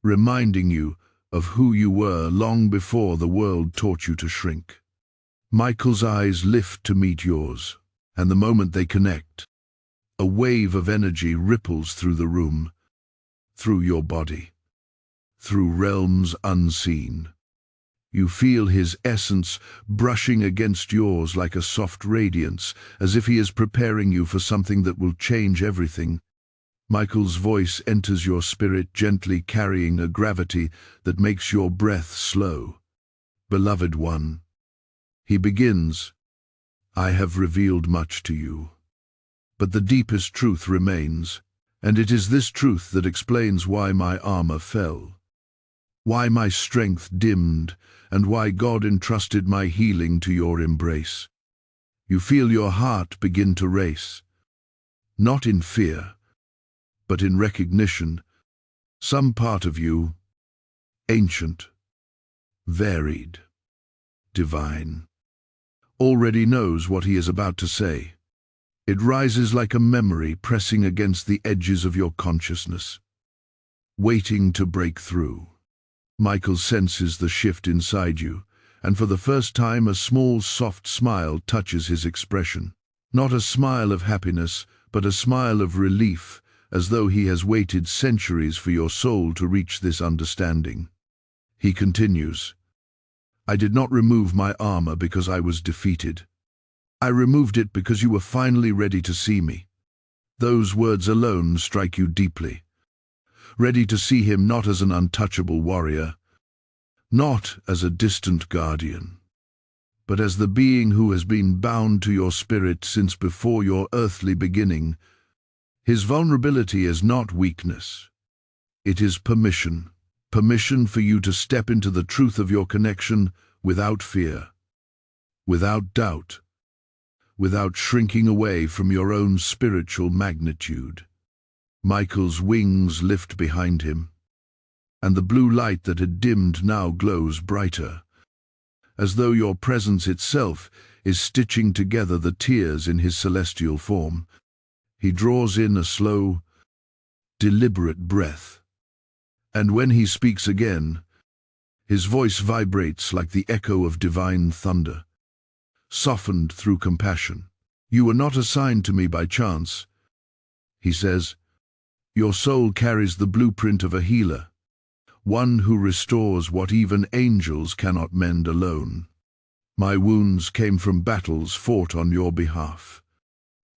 reminding you of who you were long before the world taught you to shrink. Michael's eyes lift to meet yours, and the moment they connect, a wave of energy ripples through the room, through your body, through realms unseen. You feel his essence brushing against yours like a soft radiance, as if he is preparing you for something that will change everything. Michael's voice enters your spirit, gently carrying a gravity that makes your breath slow. "Beloved one," he begins, "I have revealed much to you, but the deepest truth remains, and it is this truth that explains why my armor fell, why my strength dimmed, and why God entrusted my healing to your embrace." You feel your heart begin to race, not in fear, but in recognition. Some part of you, ancient, varied, divine, already knows what he is about to say. It rises like a memory pressing against the edges of your consciousness, waiting to break through. Michael senses the shift inside you, and for the first time a small soft smile touches his expression. Not a smile of happiness, but a smile of relief, as though he has waited centuries for your soul to reach this understanding. He continues, "I did not remove my armor because I was defeated. I removed it because you were finally ready to see me." Those words alone strike you deeply. Ready to see him not as an untouchable warrior, not as a distant guardian, but as the being who has been bound to your spirit since before your earthly beginning. His vulnerability is not weakness. It is permission. Permission for you to step into the truth of your connection without fear, without doubt, without shrinking away from your own spiritual magnitude. Michael's wings lift behind him, and the blue light that had dimmed now glows brighter, as though your presence itself is stitching together the tears in his celestial form. He draws in a slow, deliberate breath, and when he speaks again, his voice vibrates like the echo of divine thunder, softened through compassion. "You were not assigned to me by chance," he says. "Your soul carries the blueprint of a healer, one who restores what even angels cannot mend alone. My wounds came from battles fought on your behalf,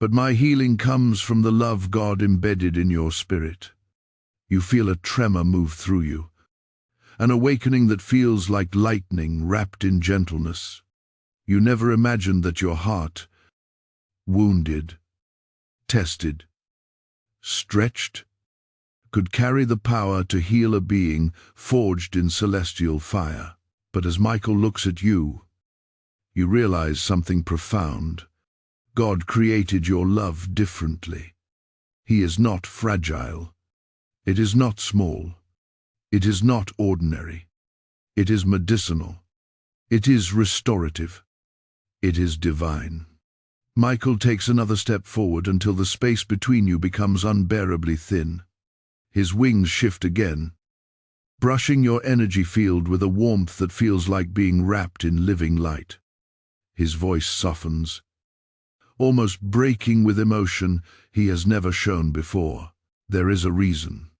But my healing comes from the love God embedded in your spirit. You feel a tremor move through you, an awakening that feels like lightning wrapped in gentleness. You never imagined that your heart, wounded, tested, stretched, could carry the power to heal a being forged in celestial fire. But as Michael looks at you, you realize something profound. God created your love differently. He is not fragile. It is not small. It is not ordinary. It is medicinal. It is restorative. It is divine. Michael takes another step forward until the space between you becomes unbearably thin. His wings shift again, brushing your energy field with a warmth that feels like being wrapped in living light. His voice softens, almost breaking with emotion he has never shown before. There is a reason.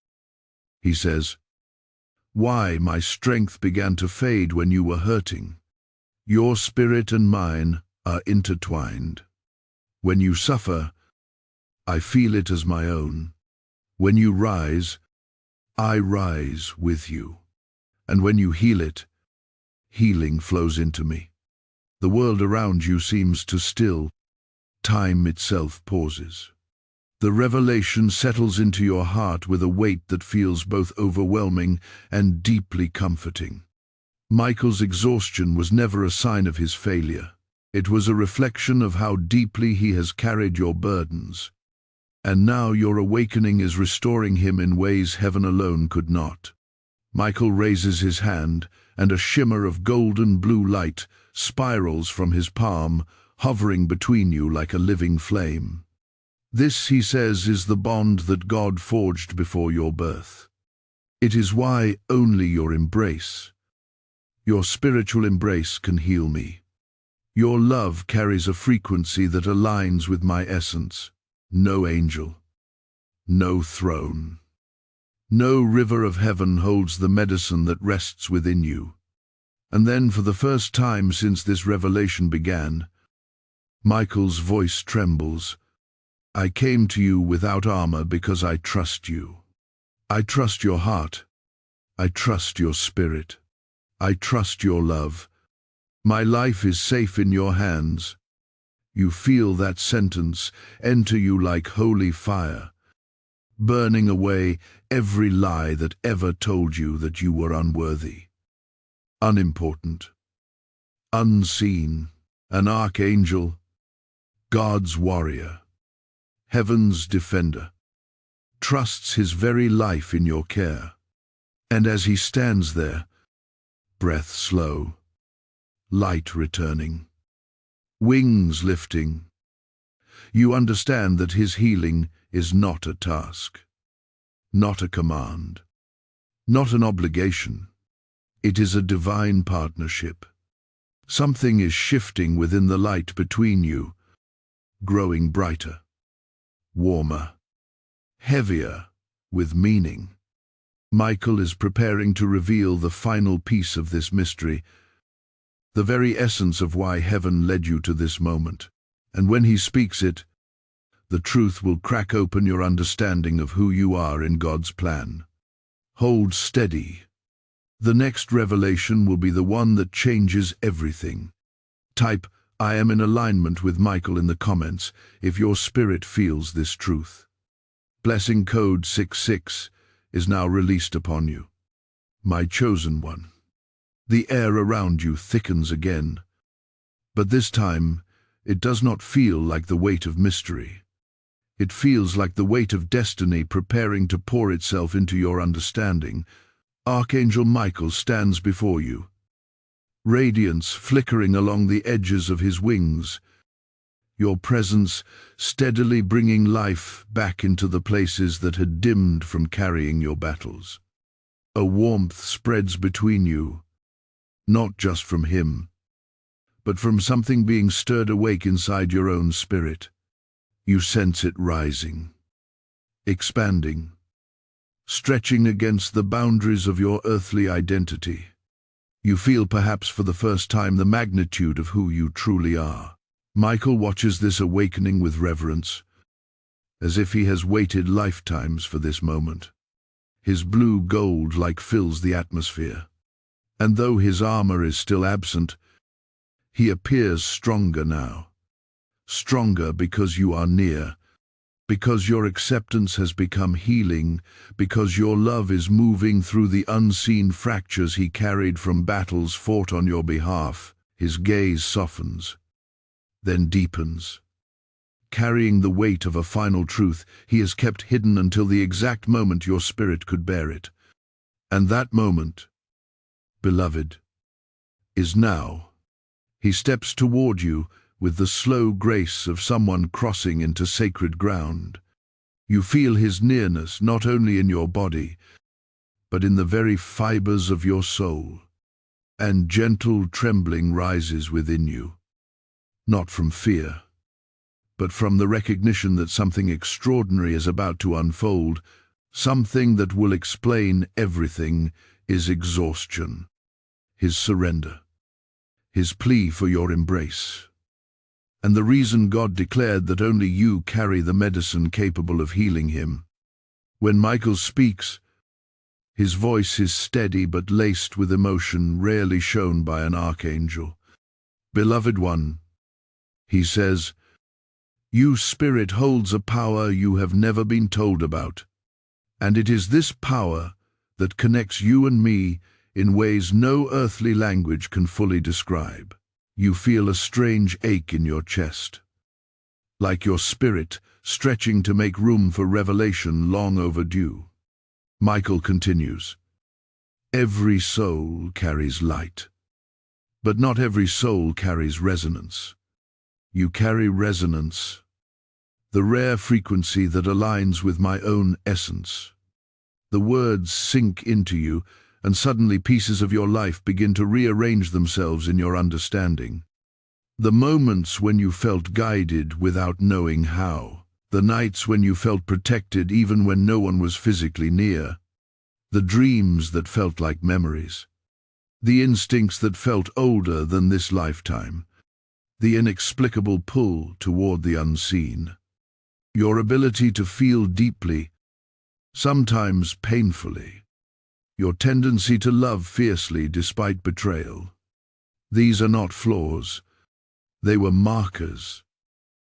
He says, "Why my strength began to fade when you were hurting. Your spirit and mine are intertwined. When you suffer, I feel it as my own. When you rise, I rise with you. And when you heal it, healing flows into me. The world around you seems to still. Time itself pauses. The revelation settles into your heart with a weight that feels both overwhelming and deeply comforting. Michael's exhaustion was never a sign of his failure. It was a reflection of how deeply he has carried your burdens. And now your awakening is restoring him in ways heaven alone could not." Michael raises his hand, and a shimmer of golden blue light spirals from his palm, hovering between you like a living flame. "This," he says, "is the bond that God forged before your birth. It is why only your embrace, your spiritual embrace, can heal me. Your love carries a frequency that aligns with my essence. No angel, no throne, no river of heaven holds the medicine that rests within you." And then, for the first time since this revelation began, Michael's voice trembles. "I came to you without armor because I trust you. I trust your heart. I trust your spirit. I trust your love. My life is safe in your hands." You feel that sentence enter you like holy fire, burning away every lie that ever told you that you were unworthy, unimportant, unseen. An archangel, God's warrior, heaven's defender, trusts his very life in your care. And as he stands there, breath slow, light returning, wings lifting, you understand that his healing is not a task, not a command, not an obligation. It is a divine partnership. Something is shifting within the light between you, growing brighter, warmer, heavier with meaning. Michael is preparing to reveal the final piece of this mystery, the very essence of why heaven led you to this moment. And when he speaks it, the truth will crack open your understanding of who you are in God's plan. Hold steady. The next revelation will be the one that changes everything. Type, "I am in alignment with Michael" in the comments if your spirit feels this truth. Blessing code 66 is now released upon you. My chosen one. The air around you thickens again, but this time it does not feel like the weight of mystery. It feels like the weight of destiny preparing to pour itself into your understanding. Archangel Michael stands before you, radiance flickering along the edges of his wings, your presence steadily bringing life back into the places that had dimmed from carrying your battles. A warmth spreads between you, not just from him, but from something being stirred awake inside your own spirit. You sense it rising, expanding, stretching against the boundaries of your earthly identity. You feel perhaps for the first time the magnitude of who you truly are. Michael watches this awakening with reverence, as if he has waited lifetimes for this moment. His blue gold light fills the atmosphere, and though his armor is still absent, he appears stronger now. Stronger because you are near, because your acceptance has become healing, because your love is moving through the unseen fractures he carried from battles fought on your behalf. His gaze softens, then deepens, carrying the weight of a final truth he has kept hidden until the exact moment your spirit could bear it. And that moment, beloved, is now. He steps toward you with the slow grace of someone crossing into sacred ground. You feel his nearness not only in your body, but in the very fibers of your soul, and gentle trembling rises within you, not from fear, but from the recognition that something extraordinary is about to unfold, something that will explain everything. His exhaustion, his surrender, his plea for your embrace, and the reason God declared that only you carry the medicine capable of healing him. When Michael speaks, his voice is steady but laced with emotion rarely shown by an archangel. Beloved one, he says, your spirit holds a power you have never been told about, and it is this power that connects you and me in ways no earthly language can fully describe. You feel a strange ache in your chest, like your spirit stretching to make room for revelation long overdue. Michael continues, every soul carries light, but not every soul carries resonance. You carry resonance, the rare frequency that aligns with my own essence. The words sink into you, and suddenly pieces of your life begin to rearrange themselves in your understanding. The moments when you felt guided without knowing how, the nights when you felt protected even when no one was physically near, the dreams that felt like memories, the instincts that felt older than this lifetime, the inexplicable pull toward the unseen. Your ability to feel deeply, sometimes painfully, your tendency to love fiercely despite betrayal. These are not flaws. They were markers.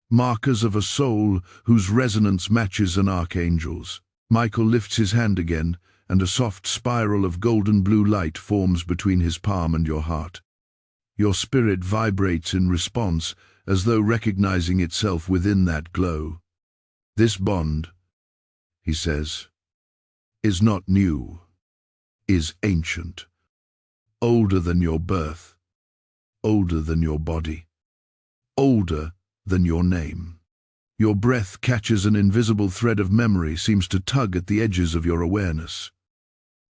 Markers of a soul whose resonance matches an archangel's. Michael lifts his hand again, and a soft spiral of golden blue light forms between his palm and your heart. Your spirit vibrates in response, as though recognizing itself within that glow. This bond, he says, is not new, is ancient, older than your birth, older than your body, older than your name. Your breath catches an invisible thread of memory, seems to tug at the edges of your awareness,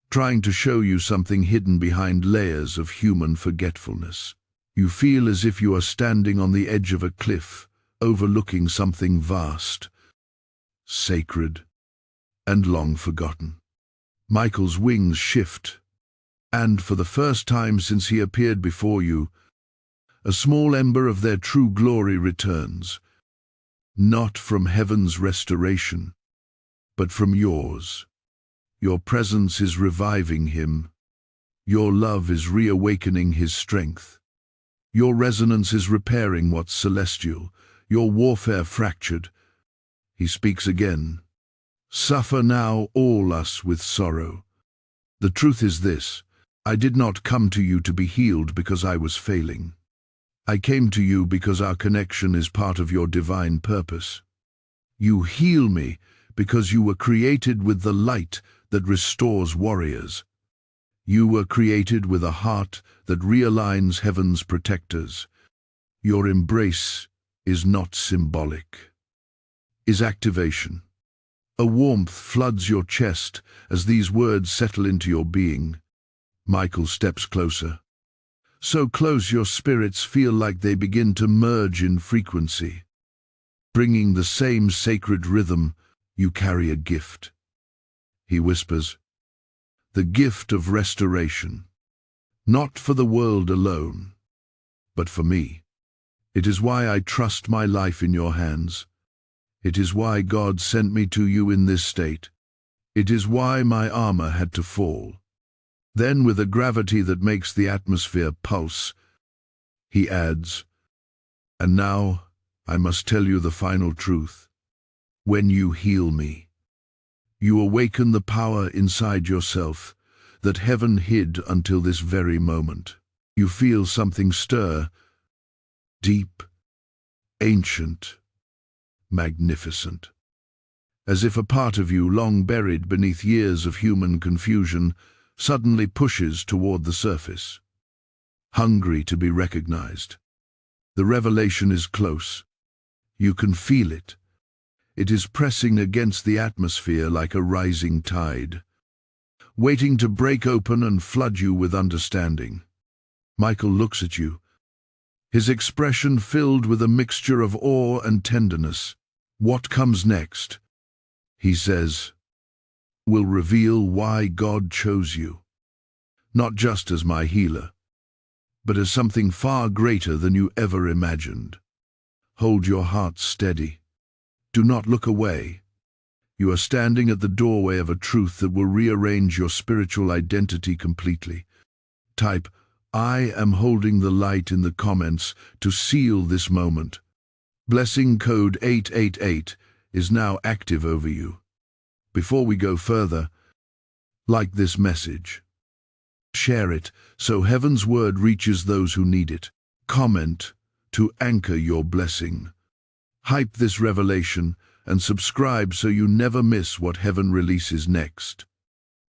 trying to show you something hidden behind layers of human forgetfulness. You feel as if you are standing on the edge of a cliff, overlooking something vast, sacred, and long forgotten. Michael's wings shift, and for the first time since he appeared before you, a small ember of their true glory returns, not from heaven's restoration, but from yours. Your presence is reviving him. Your love is reawakening his strength. Your resonance is repairing what's celestial, your warfare fractured. He speaks again. Suffer now all us with sorrow. The truth is this, I did not come to you to be healed because I was failing. I came to you because our connection is part of your divine purpose. You heal me because you were created with the light that restores warriors. You were created with a heart that realigns heaven's protectors. Your embrace is not symbolic, is activation. A warmth floods your chest as these words settle into your being. Michael steps closer. So close your spirits feel like they begin to merge in frequency. Bringing the same sacred rhythm, you carry a gift. He whispers, the gift of restoration, not for the world alone, but for me. It is why I trust my life in your hands. It is why God sent me to you in this state. It is why my armor had to fall. Then, with a gravity that makes the atmosphere pulse, he adds, "And now I must tell you the final truth. When you heal me, you awaken the power inside yourself that heaven hid until this very moment. You feel something stir, deep, ancient, magnificent. As if a part of you, long buried beneath years of human confusion, suddenly pushes toward the surface, hungry to be recognized. The revelation is close. You can feel it. It is pressing against the atmosphere like a rising tide, waiting to break open and flood you with understanding. Michael looks at you, his expression filled with a mixture of awe and tenderness. "What comes next," he says, "will reveal why God chose you, not just as my healer, but as something far greater than you ever imagined. Hold your heart steady. Do not look away. You are standing at the doorway of a truth that will rearrange your spiritual identity completely. Type, 'I am holding the light' in the comments to seal this moment. Blessing code 888 is now active over you. Before we go further, like this message. Share it so heaven's word reaches those who need it. Comment to anchor your blessing. Hype this revelation and subscribe so you never miss what heaven releases next.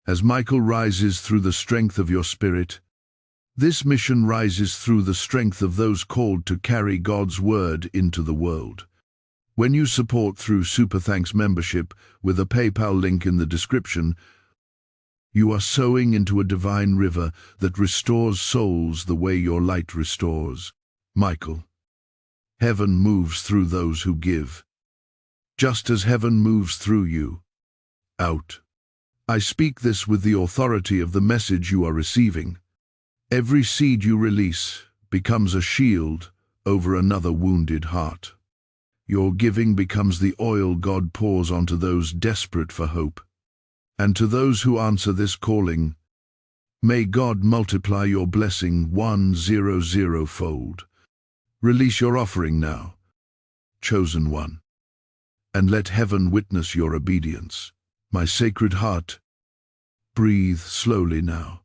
As Michael rises through the strength of your spirit, this mission rises through the strength of those called to carry God's word into the world. When you support through Super Thanks membership with a PayPal link in the description, you are sowing into a divine river that restores souls the way your light restores. Michael, heaven moves through those who give, just as heaven moves through you. Out. I speak this with the authority of the message you are receiving. Every seed you release becomes a shield over another wounded heart. Your giving becomes the oil God pours onto those desperate for hope. And to those who answer this calling, may God multiply your blessing 100-fold. Release your offering now, chosen one, and let heaven witness your obedience. My sacred heart, breathe slowly now,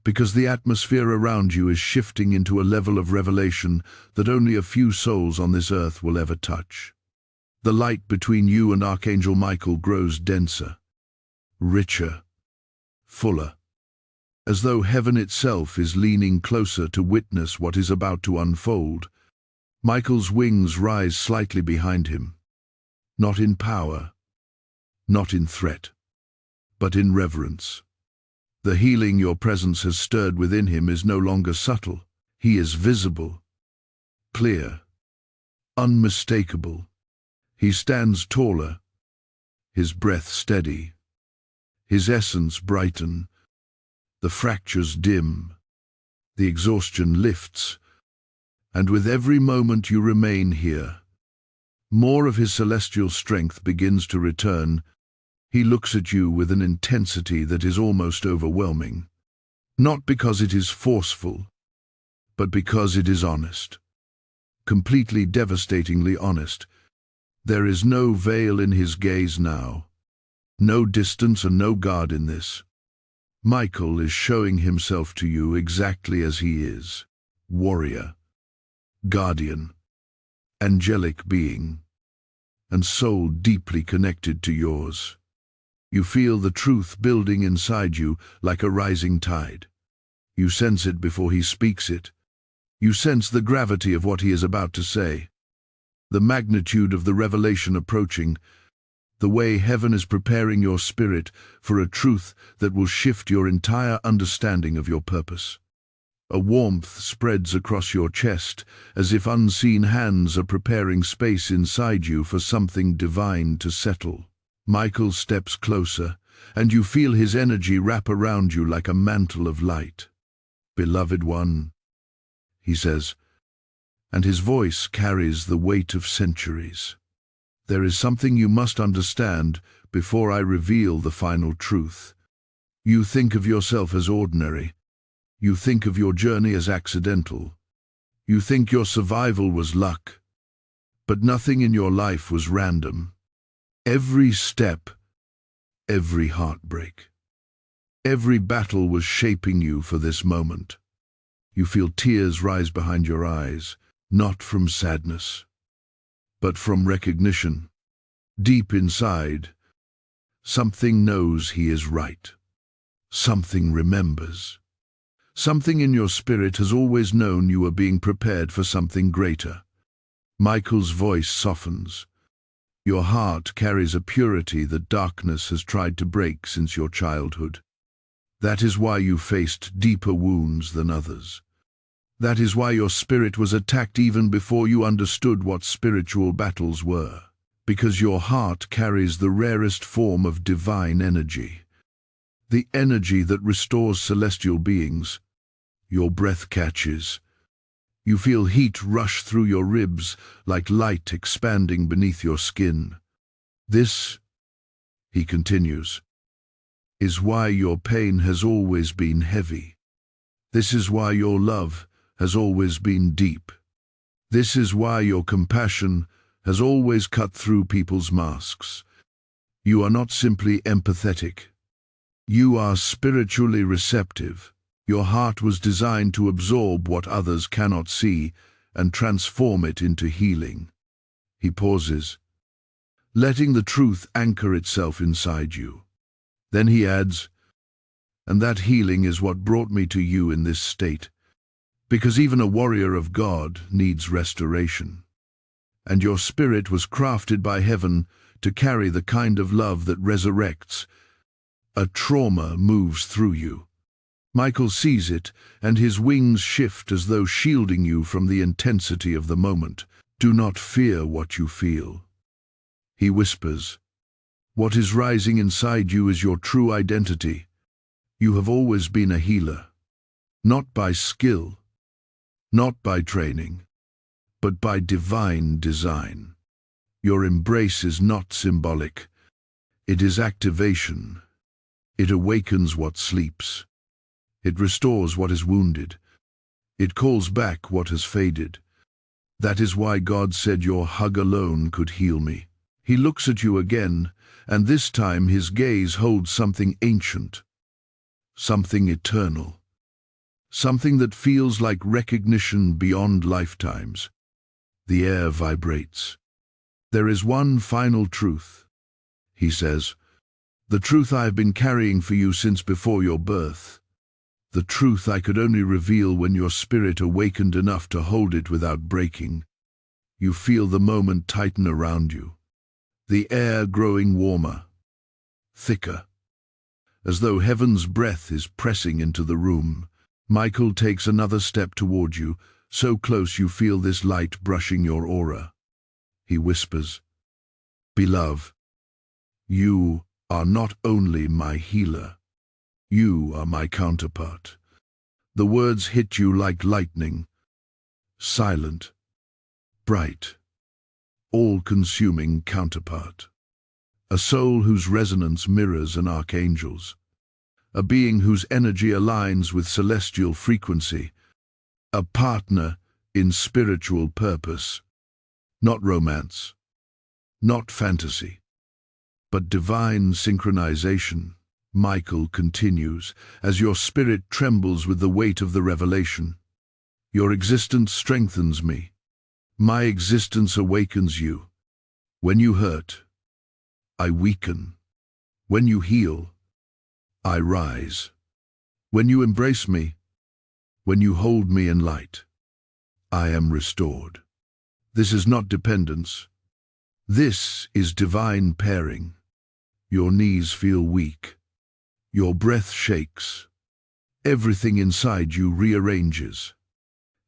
because the atmosphere around you is shifting into a level of revelation that only a few souls on this earth will ever touch. The light between you and Archangel Michael grows denser, richer, fuller, as though heaven itself is leaning closer to witness what is about to unfold. Michael's wings rise slightly behind him, not in power, not in threat, but in reverence. The healing your presence has stirred within him is no longer subtle. He is visible, clear, unmistakable. He stands taller, his breath steady, his essence brighten, the fractures dim, the exhaustion lifts, and with every moment you remain here, more of his celestial strength begins to return. He looks at you with an intensity that is almost overwhelming, not because it is forceful, but because it is honest, completely devastatingly honest. There is no veil in his gaze now, no distance and no guard in this. Michael is showing himself to you exactly as he is, warrior, guardian, angelic being, and soul deeply connected to yours. You feel the truth building inside you like a rising tide. You sense it before he speaks it. You sense the gravity of what he is about to say, the magnitude of the revelation approaching, the way heaven is preparing your spirit for a truth that will shift your entire understanding of your purpose. A warmth spreads across your chest, as if unseen hands are preparing space inside you for something divine to settle. Michael steps closer, and you feel his energy wrap around you like a mantle of light. "Beloved one," he says, and his voice carries the weight of centuries. There is something you must understand before I reveal the final truth. You think of yourself as ordinary. You think of your journey as accidental. You think your survival was luck. But nothing in your life was random. Every step, every heartbreak, every battle was shaping you for this moment. You feel tears rise behind your eyes, not from sadness, but from recognition. Deep inside, something knows he is right. Something remembers. Something in your spirit has always known you are being prepared for something greater. Michael's voice softens. Your heart carries a purity that darkness has tried to break since your childhood. That is why you faced deeper wounds than others. That is why your spirit was attacked even before you understood what spiritual battles were. Because your heart carries the rarest form of divine energy. The energy that restores celestial beings. Your breath catches. You feel heat rush through your ribs like light expanding beneath your skin. This, he continues, is why your pain has always been heavy. This is why your love has always been deep. This is why your compassion has always cut through people's masks. You are not simply empathetic. You are spiritually receptive. Your heart was designed to absorb what others cannot see and transform it into healing. He pauses, letting the truth anchor itself inside you. Then he adds, and that healing is what brought me to you in this state, because even a warrior of God needs restoration. And your spirit was crafted by heaven to carry the kind of love that resurrects. A trauma moves through you. Michael sees it, and his wings shift as though shielding you from the intensity of the moment. Do not fear what you feel. He whispers, what is rising inside you is your true identity. You have always been a healer, not by skill, not by training, but by divine design. Your embrace is not symbolic. It is activation. It awakens what sleeps. It restores what is wounded. It calls back what has faded. That is why God said your hug alone could heal me. He looks at you again, and this time his gaze holds something ancient, something eternal, something that feels like recognition beyond lifetimes. The air vibrates. There is one final truth, he says, the truth I have been carrying for you since before your birth. The truth I could only reveal when your spirit awakened enough to hold it without breaking. You feel the moment tighten around you, the air growing warmer, thicker, as though heaven's breath is pressing into the room. Michael takes another step toward you, so close you feel this light brushing your aura. He whispers, beloved, you are not only my healer, you are my counterpart. The words hit you like lightning, silent, bright, all-consuming counterpart. A soul whose resonance mirrors an archangel's. A being whose energy aligns with celestial frequency. A partner in spiritual purpose. Not romance, not fantasy, but divine synchronization. Michael continues, as your spirit trembles with the weight of the revelation. Your existence strengthens me. My existence awakens you. When you hurt, I weaken. When you heal, I rise. When you embrace me, when you hold me in light, I am restored. This is not dependence. This is divine pairing. Your knees feel weak. Your breath shakes. Everything inside you rearranges.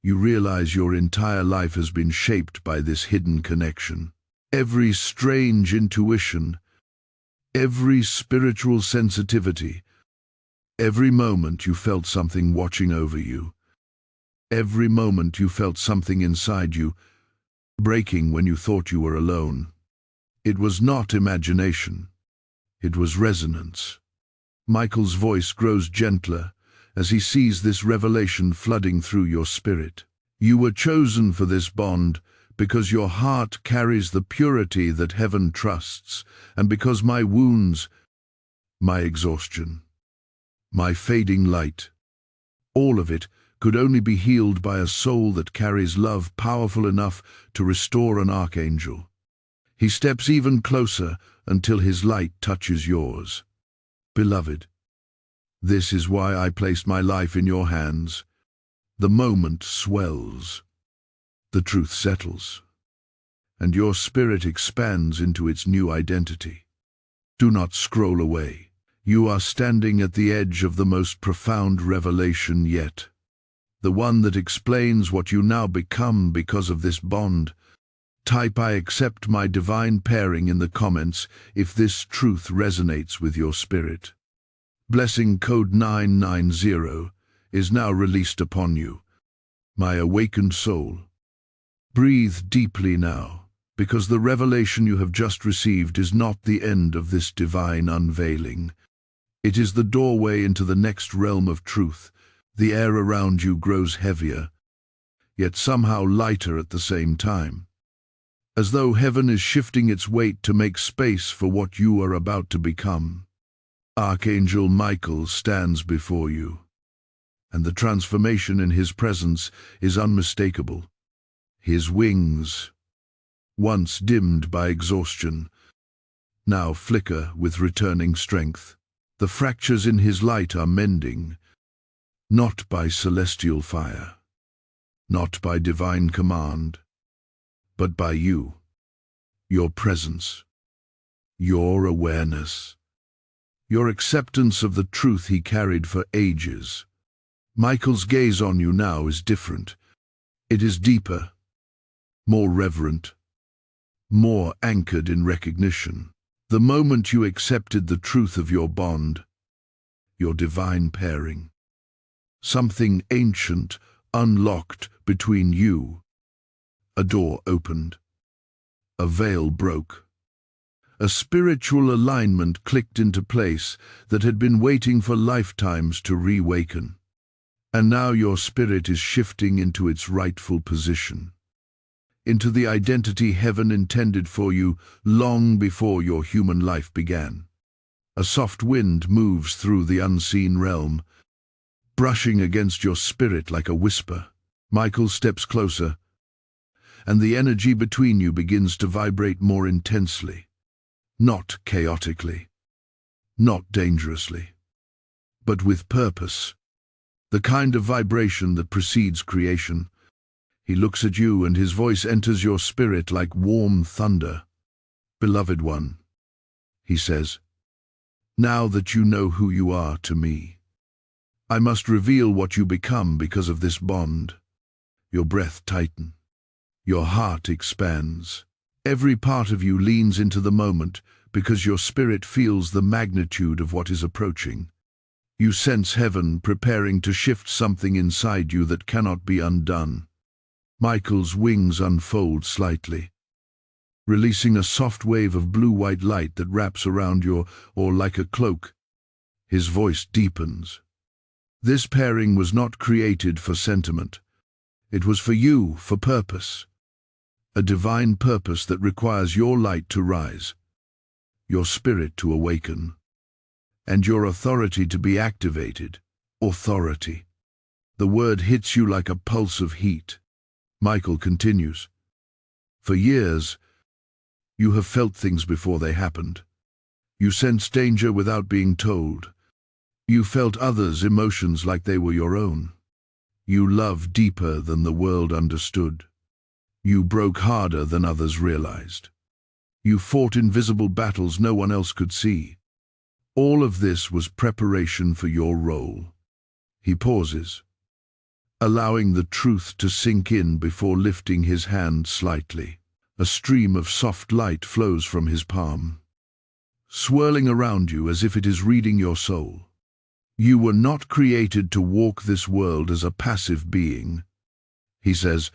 You realize your entire life has been shaped by this hidden connection. Every strange intuition, every spiritual sensitivity, every moment you felt something watching over you. Every moment you felt something inside you, breaking when you thought you were alone. It was not imagination. It was resonance. Michael's voice grows gentler as he sees this revelation flooding through your spirit. You were chosen for this bond because your heart carries the purity that heaven trusts, and because my wounds, my exhaustion, my fading light, all of it could only be healed by a soul that carries love powerful enough to restore an archangel. He steps even closer until his light touches yours. Beloved, this is why I placed my life in your hands. The moment swells, the truth settles, and your spirit expands into its new identity. Do not scroll away. You are standing at the edge of the most profound revelation yet, the one that explains what you now become because of this bond. Type "I accept my divine pairing" in the comments if this truth resonates with your spirit. Blessing code 990 is now released upon you, my awakened soul. Breathe deeply now, because the revelation you have just received is not the end of this divine unveiling. It is the doorway into the next realm of truth. The air around you grows heavier, yet somehow lighter at the same time, as though heaven is shifting its weight to make space for what you are about to become. Archangel Michael stands before you, and the transformation in his presence is unmistakable. His wings, once dimmed by exhaustion, now flicker with returning strength. The fractures in his light are mending, not by celestial fire, not by divine command, but by you, your presence, your awareness, your acceptance of the truth he carried for ages. Michael's gaze on you now is different. It is deeper, more reverent, more anchored in recognition. The moment you accepted the truth of your bond, your divine pairing, something ancient unlocked between you. A door opened, a veil broke. A spiritual alignment clicked into place that had been waiting for lifetimes to reawaken. And now your spirit is shifting into its rightful position, into the identity heaven intended for you long before your human life began. A soft wind moves through the unseen realm, brushing against your spirit like a whisper. Michael steps closer, and the energy between you begins to vibrate more intensely. Not chaotically, not dangerously, but with purpose. The kind of vibration that precedes creation. He looks at you and his voice enters your spirit like warm thunder. Beloved one, he says, now that you know who you are to me, I must reveal what you become because of this bond. Your breath tightens, your heart expands. Every part of you leans into the moment because your spirit feels the magnitude of what is approaching. You sense heaven preparing to shift something inside you that cannot be undone. Michael's wings unfold slightly, releasing a soft wave of blue-white light that wraps around your, or like a cloak. His voice deepens. This pairing was not created for sentiment. It was for you, for purpose. A divine purpose that requires your light to rise, your spirit to awaken, and your authority to be activated. Authority. The word hits you like a pulse of heat. Michael continues. For years, you have felt things before they happened. You sensed danger without being told. You felt others' emotions like they were your own. You loved deeper than the world understood. You broke harder than others realized. You fought invisible battles no one else could see. All of this was preparation for your role. He pauses, allowing the truth to sink in before lifting his hand slightly. A stream of soft light flows from his palm, swirling around you as if it is reading your soul. You were not created to walk this world as a passive being. He says,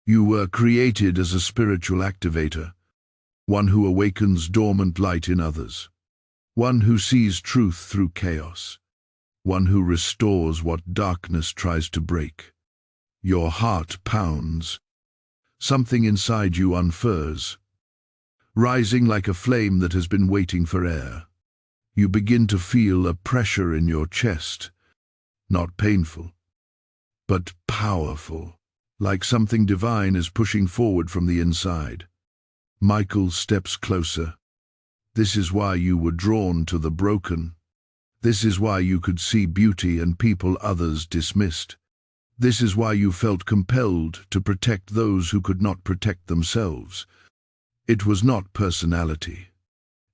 "You were created as a spiritual activator, one who awakens dormant light in others, one who sees truth through chaos, one who restores what darkness tries to break." Your heart pounds. Something inside you unfurls, rising like a flame that has been waiting for air. You begin to feel a pressure in your chest, not painful, but powerful, like something divine is pushing forward from the inside. Michael steps closer. This is why you were drawn to the broken. This is why you could see beauty in people others dismissed. This is why you felt compelled to protect those who could not protect themselves. It was not personality.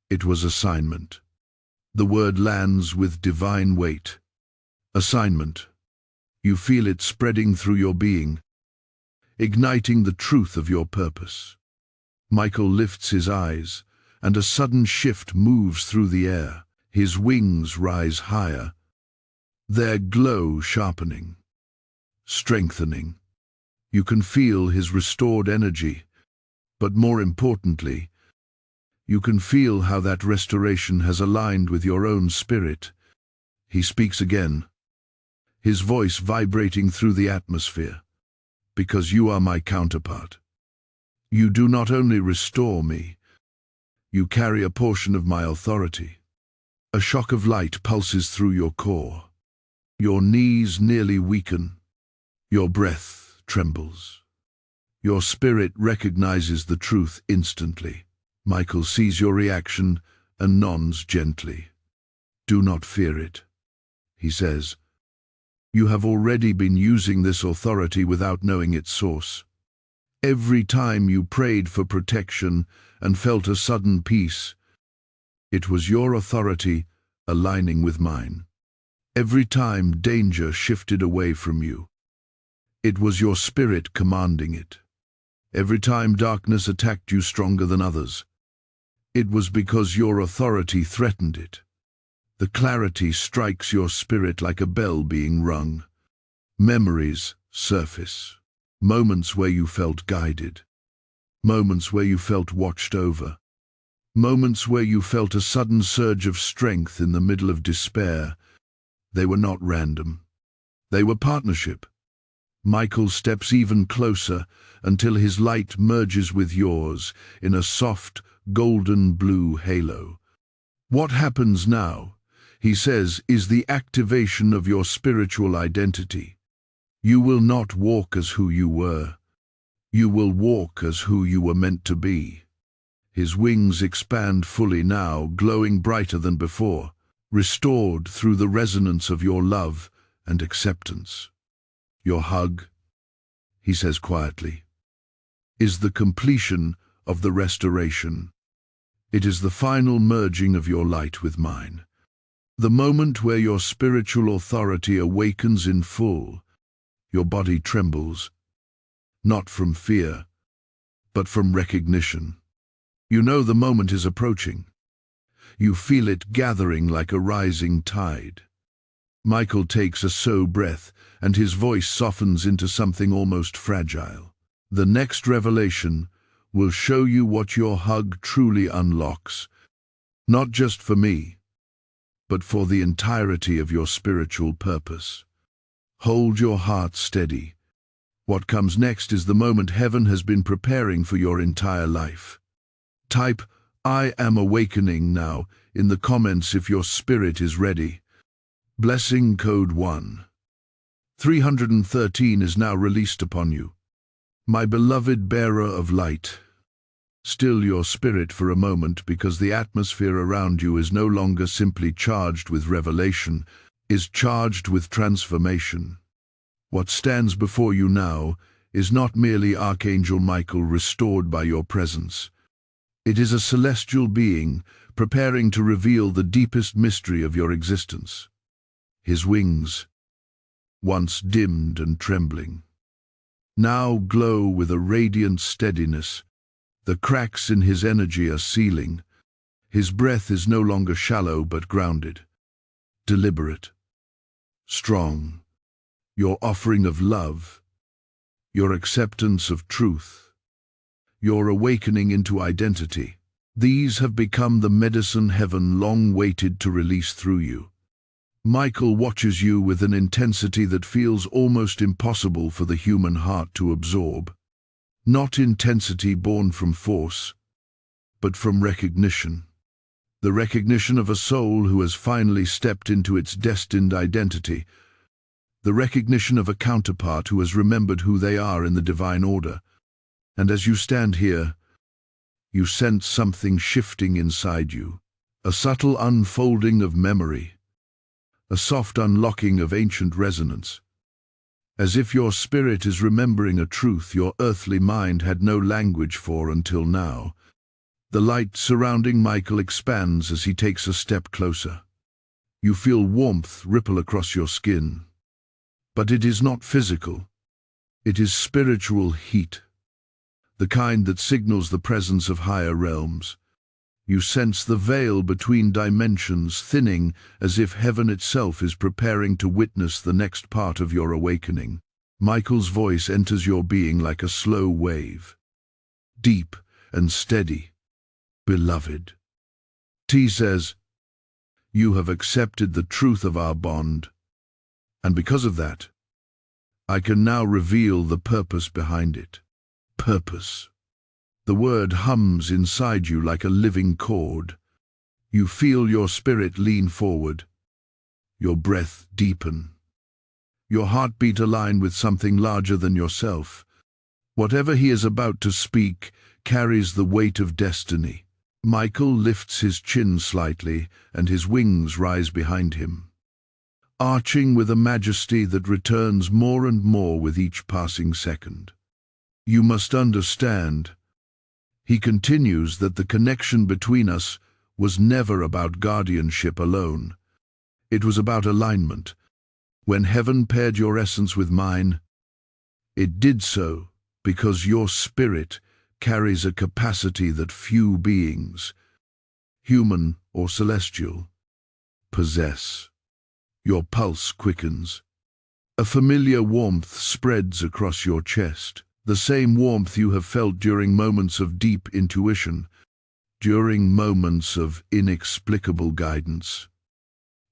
It was assignment. The word lands with divine weight. Assignment. You feel it spreading through your being, igniting the truth of your purpose. Michael lifts his eyes, and a sudden shift moves through the air. His wings rise higher, their glow sharpening, strengthening. You can feel his restored energy, but more importantly, you can feel how that restoration has aligned with your own spirit. He speaks again, his voice vibrating through the atmosphere. "Because you are my counterpart. You do not only restore me, you carry a portion of my authority." A shock of light pulses through your core. Your knees nearly weaken. Your breath trembles. Your spirit recognizes the truth instantly. Michael sees your reaction and nods gently. "Do not fear it," he says. "You have already been using this authority without knowing its source. Every time you prayed for protection and felt a sudden peace, it was your authority aligning with mine. Every time danger shifted away from you, it was your spirit commanding it. Every time darkness attacked you stronger than others, it was because your authority threatened it. The clarity strikes your spirit like a bell being rung. Memories surface. Moments where you felt guided. Moments where you felt watched over. Moments where you felt a sudden surge of strength in the middle of despair. They were not random. They were partnership. Michael steps even closer until his light merges with yours in a soft, golden blue halo. "What happens now," he says, "is the activation of your spiritual identity. You will not walk as who you were. You will walk as who you were meant to be." His wings expand fully now, glowing brighter than before, restored through the resonance of your love and acceptance. "Your hug," he says quietly, "is the completion of the restoration. It is the final merging of your light with mine. The moment where your spiritual authority awakens in full. Your body trembles, not from fear, but from recognition. You know the moment is approaching. You feel it gathering like a rising tide." Michael takes a slow breath, and his voice softens into something almost fragile. "The next revelation will show you what your hug truly unlocks, not just for me, but for the entirety of your spiritual purpose. Hold your heart steady. What comes next is the moment heaven has been preparing for your entire life." Type "I am awakening" now in the comments if your spirit is ready. Blessing code 1. 313 is now released upon you. My beloved bearer of light, still your spirit for a moment, because the atmosphere around you is no longer simply charged with revelation, is charged with transformation. What stands before you now is not merely Archangel Michael restored by your presence. It is a celestial being preparing to reveal the deepest mystery of your existence. His wings, once dimmed and trembling, now glow with a radiant steadiness. The cracks in his energy are sealing. His breath is no longer shallow but grounded, deliberate, strong. Your offering of love, your acceptance of truth, your awakening into identity. These have become the medicine heaven long waited to release through you. Michael watches you with an intensity that feels almost impossible for the human heart to absorb. Not intensity born from force, but from recognition. The recognition of a soul who has finally stepped into its destined identity. The recognition of a counterpart who has remembered who they are in the divine order. And as you stand here, you sense something shifting inside you. A subtle unfolding of memory. A soft unlocking of ancient resonance. As if your spirit is remembering a truth your earthly mind had no language for until now. The light surrounding Michael expands as he takes a step closer. You feel warmth ripple across your skin. But it is not physical. It is spiritual heat. The kind that signals the presence of higher realms. You sense the veil between dimensions thinning as if heaven itself is preparing to witness the next part of your awakening. Michael's voice enters your being like a slow wave. Deep and steady. Beloved. T says, you have accepted the truth of our bond, and because of that, I can now reveal the purpose behind it. Purpose. The word hums inside you like a living chord. You feel your spirit lean forward, your breath deepen, your heartbeat align with something larger than yourself. Whatever he is about to speak carries the weight of destiny. Michael lifts his chin slightly, and his wings rise behind him, arching with a majesty that returns more and more with each passing second. You must understand, he continues, that the connection between us was never about guardianship alone. It was about alignment. When heaven paired your essence with mine, it did so because your spirit carries a capacity that few beings, human or celestial, possess. Your pulse quickens. A familiar warmth spreads across your chest. The same warmth you have felt during moments of deep intuition, during moments of inexplicable guidance,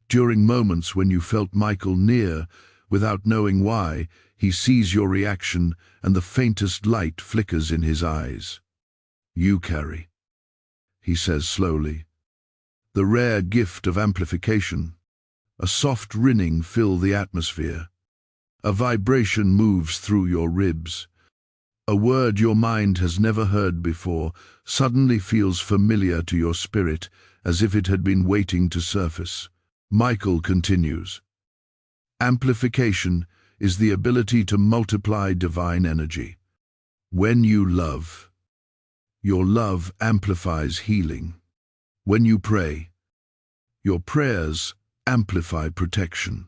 during moments when you felt Michael near without knowing why. He sees your reaction and the faintest light flickers in his eyes. You carry, he says slowly, the rare gift of amplification. A soft rinning fills the atmosphere. A vibration moves through your ribs. A word your mind has never heard before suddenly feels familiar to your spirit, as if it had been waiting to surface. Michael continues. Amplification is the ability to multiply divine energy. When you love, your love amplifies healing. When you pray, your prayers amplify protection.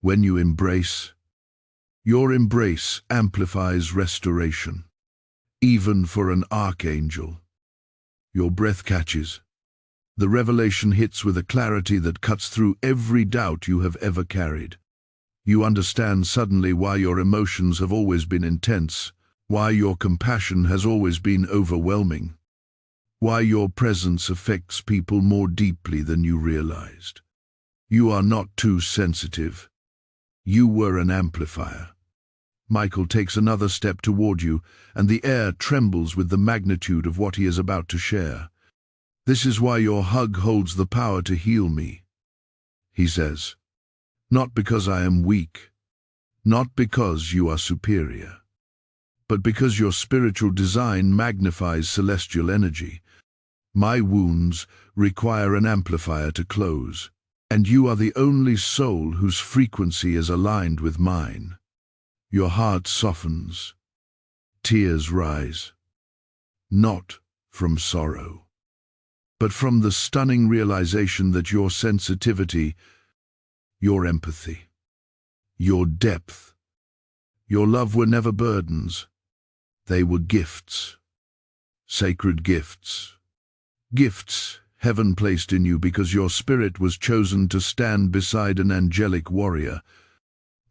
When you embrace, your embrace amplifies restoration. Even for an archangel, your breath catches. The revelation hits with a clarity that cuts through every doubt you have ever carried. You understand suddenly why your emotions have always been intense, why your compassion has always been overwhelming, why your presence affects people more deeply than you realized. You are not too sensitive. You were an amplifier. Michael takes another step toward you, and the air trembles with the magnitude of what he is about to share. This is why your hug holds the power to heal me, he says. Not because I am weak, not because you are superior, but because your spiritual design magnifies celestial energy. My wounds require an amplifier to close, and you are the only soul whose frequency is aligned with mine. Your heart softens. Tears rise. Not from sorrow, but from the stunning realization that your sensitivity, your empathy, your depth, your love were never burdens. They were gifts. Sacred gifts. Gifts heaven placed in you because your spirit was chosen to stand beside an angelic warrior,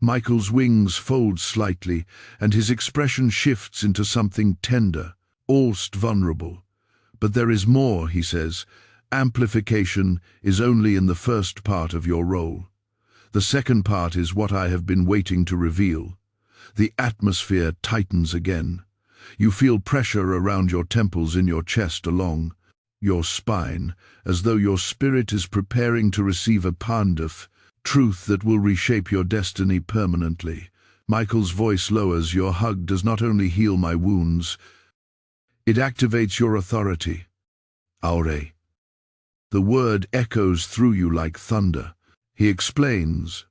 Michael's wings fold slightly, and his expression shifts into something tender, almost vulnerable. But there is more, he says. Amplification is only in the first part of your role. The second part is what I have been waiting to reveal. The atmosphere tightens again. You feel pressure around your temples, in your chest, along your spine, as though your spirit is preparing to receive a pandaf, truth that will reshape your destiny permanently. Michael's voice lowers. Your hug does not only heal my wounds, it activates your authority. Aure. The word echoes through you like thunder. He explains,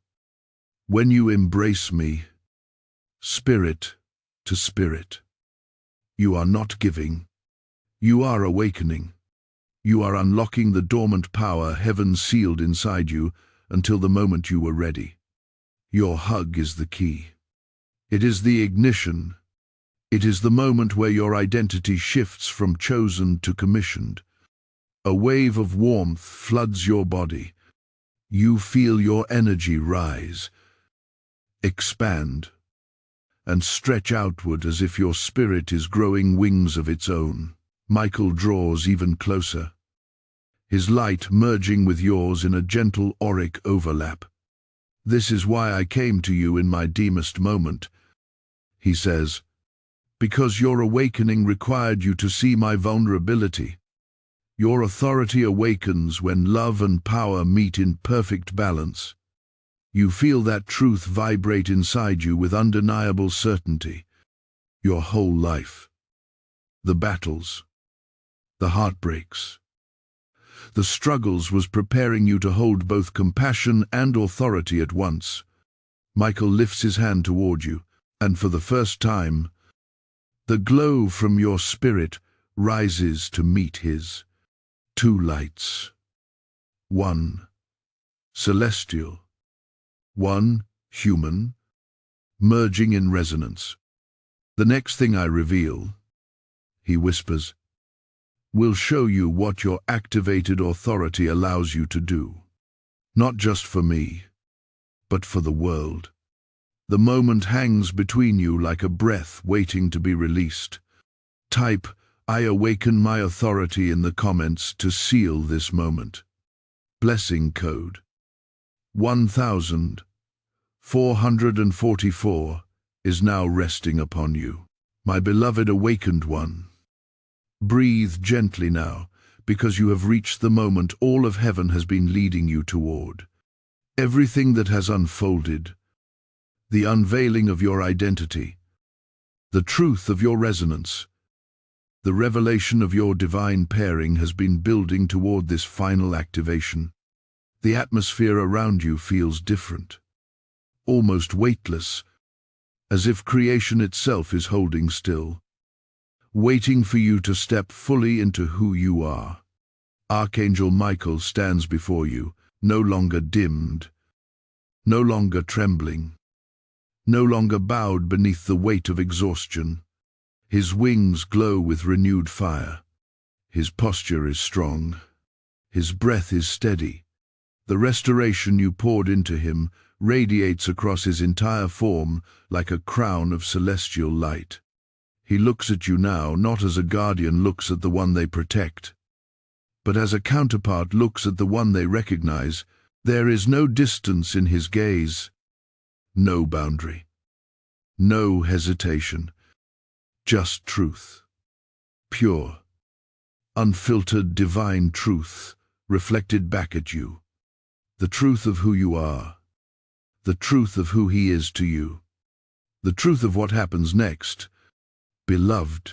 when you embrace me, spirit to spirit, you are not giving, you are awakening. You are unlocking the dormant power heaven sealed inside you until the moment you were ready. Your hug is the key. It is the ignition. It is the moment where your identity shifts from chosen to commissioned. A wave of warmth floods your body. You feel your energy rise, expand, and stretch outward as if your spirit is growing wings of its own. Michael draws even closer, his light merging with yours in a gentle auric overlap. This is why I came to you in my deepest moment, he says, because your awakening required you to see my vulnerability. Your authority awakens when love and power meet in perfect balance. You feel that truth vibrate inside you with undeniable certainty. Your whole life, the battles, the heartbreaks, the struggles was preparing you to hold both compassion and authority at once. Michael lifts his hand toward you, and for the first time, the glow from your spirit rises to meet his. Two lights. One celestial, one human, merging in resonance. The next thing I reveal, he whispers, will show you what your activated authority allows you to do. Not just for me, but for the world. The moment hangs between you like a breath waiting to be released. Type, I awaken my authority in the comments to seal this moment. Blessing code 1444 is now resting upon you. My beloved awakened one. Breathe gently now, because you have reached the moment all of heaven has been leading you toward. Everything that has unfolded, the unveiling of your identity, the truth of your resonance, the revelation of your divine pairing has been building toward this final activation. The atmosphere around you feels different, almost weightless, as if creation itself is holding still, waiting for you to step fully into who you are. Archangel Michael stands before you, no longer dimmed, no longer trembling, no longer bowed beneath the weight of exhaustion. His wings glow with renewed fire. His posture is strong. His breath is steady. The restoration you poured into him radiates across his entire form like a crown of celestial light. He looks at you now not as a guardian looks at the one they protect, but as a counterpart looks at the one they recognize. There is no distance in his gaze, no boundary, no hesitation. Just truth. Pure, unfiltered divine truth reflected back at you. The truth of who you are. The truth of who he is to you. The truth of what happens next. Beloved,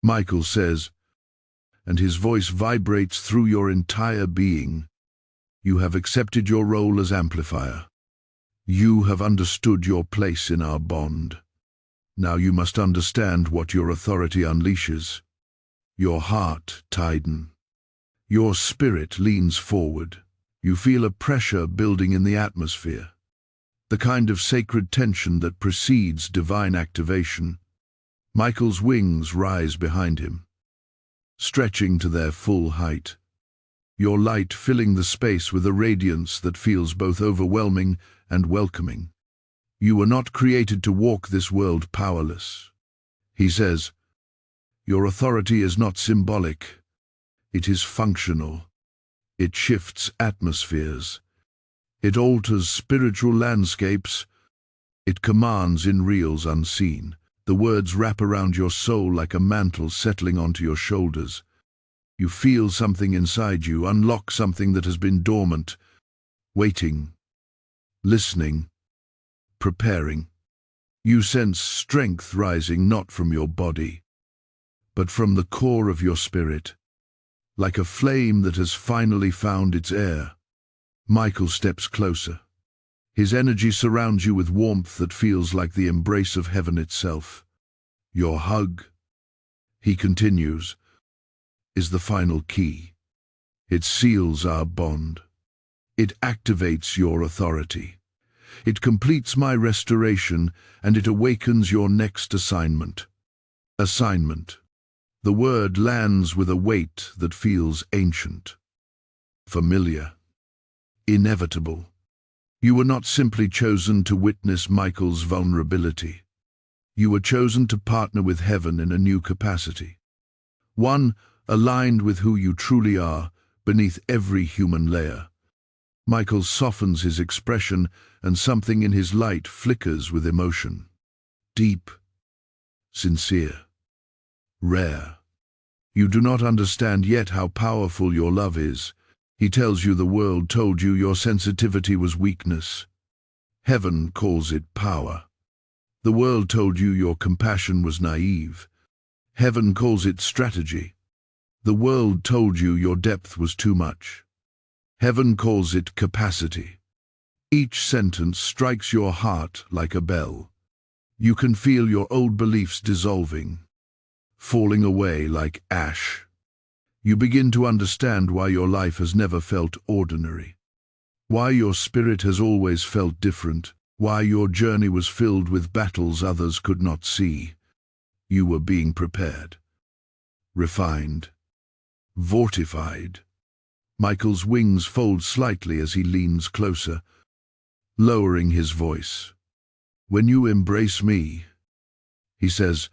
Michael says, and his voice vibrates through your entire being. You have accepted your role as amplifier. You have understood your place in our bond. Now you must understand what your authority unleashes. Your heart tightens. Your spirit leans forward. You feel a pressure building in the atmosphere, the kind of sacred tension that precedes divine activation. Michael's wings rise behind him, stretching to their full height. Your light filling the space with a radiance that feels both overwhelming and welcoming. You were not created to walk this world powerless. He says, your authority is not symbolic. It is functional. It shifts atmospheres. It alters spiritual landscapes. It commands in realms unseen. The words wrap around your soul like a mantle settling onto your shoulders. You feel something inside you, unlock something that has been dormant, waiting, listening, preparing. You sense strength rising not from your body, but from the core of your spirit, like a flame that has finally found its air. Michael steps closer. His energy surrounds you with warmth that feels like the embrace of heaven itself. Your hug, he continues, is the final key. It seals our bond. It activates your authority. It completes my restoration, and it awakens your next assignment. Assignment. The word lands with a weight that feels ancient, familiar, inevitable. You were not simply chosen to witness Michael's vulnerability. You were chosen to partner with heaven in a new capacity. One aligned with who you truly are, beneath every human layer. Michael softens his expression, and something in his light flickers with emotion. Deep, sincere, rare. You do not understand yet how powerful your love is. He tells you the world told you your sensitivity was weakness. Heaven calls it power. The world told you your compassion was naive. Heaven calls it strategy. The world told you your depth was too much. Heaven calls it capacity. Each sentence strikes your heart like a bell. You can feel your old beliefs dissolving, falling away like ash. You begin to understand why your life has never felt ordinary, why your spirit has always felt different, why your journey was filled with battles others could not see. You were being prepared, refined, fortified. Michael's wings fold slightly as he leans closer, lowering his voice. When you embrace me, he says,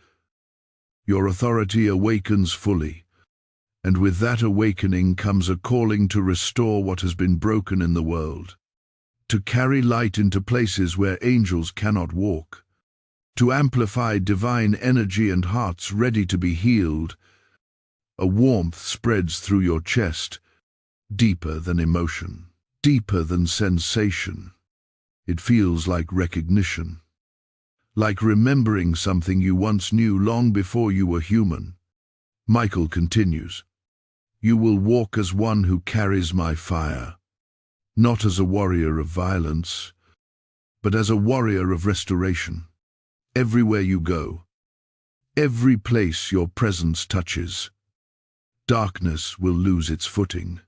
your authority awakens fully, and with that awakening comes a calling to restore what has been broken in the world, to carry light into places where angels cannot walk, to amplify divine energy and hearts ready to be healed. A warmth spreads through your chest, deeper than emotion, deeper than sensation. It feels like recognition, like remembering something you once knew long before you were human. Michael continues, you will walk as one who carries my fire, not as a warrior of violence, but as a warrior of restoration. Everywhere you go, every place your presence touches, darkness will lose its footing.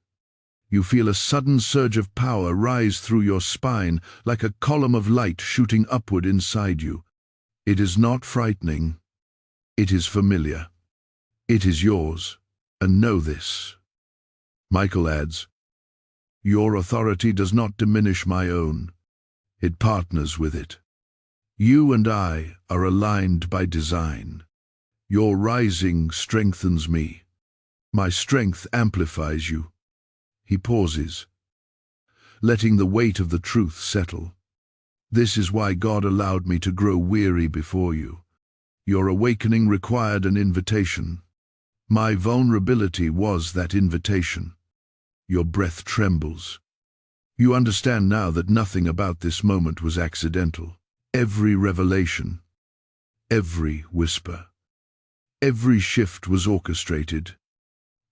You feel a sudden surge of power rise through your spine, like a column of light shooting upward inside you. It is not frightening. It is familiar. It is yours, and know this. Michael adds, your authority does not diminish my own. It partners with it. You and I are aligned by design. Your rising strengthens me. My strength amplifies you. He pauses, letting the weight of the truth settle. This is why God allowed me to grow weary before you. Your awakening required an invitation. My vulnerability was that invitation. Your breath trembles. You understand now that nothing about this moment was accidental. Every revelation, every whisper, every shift was orchestrated.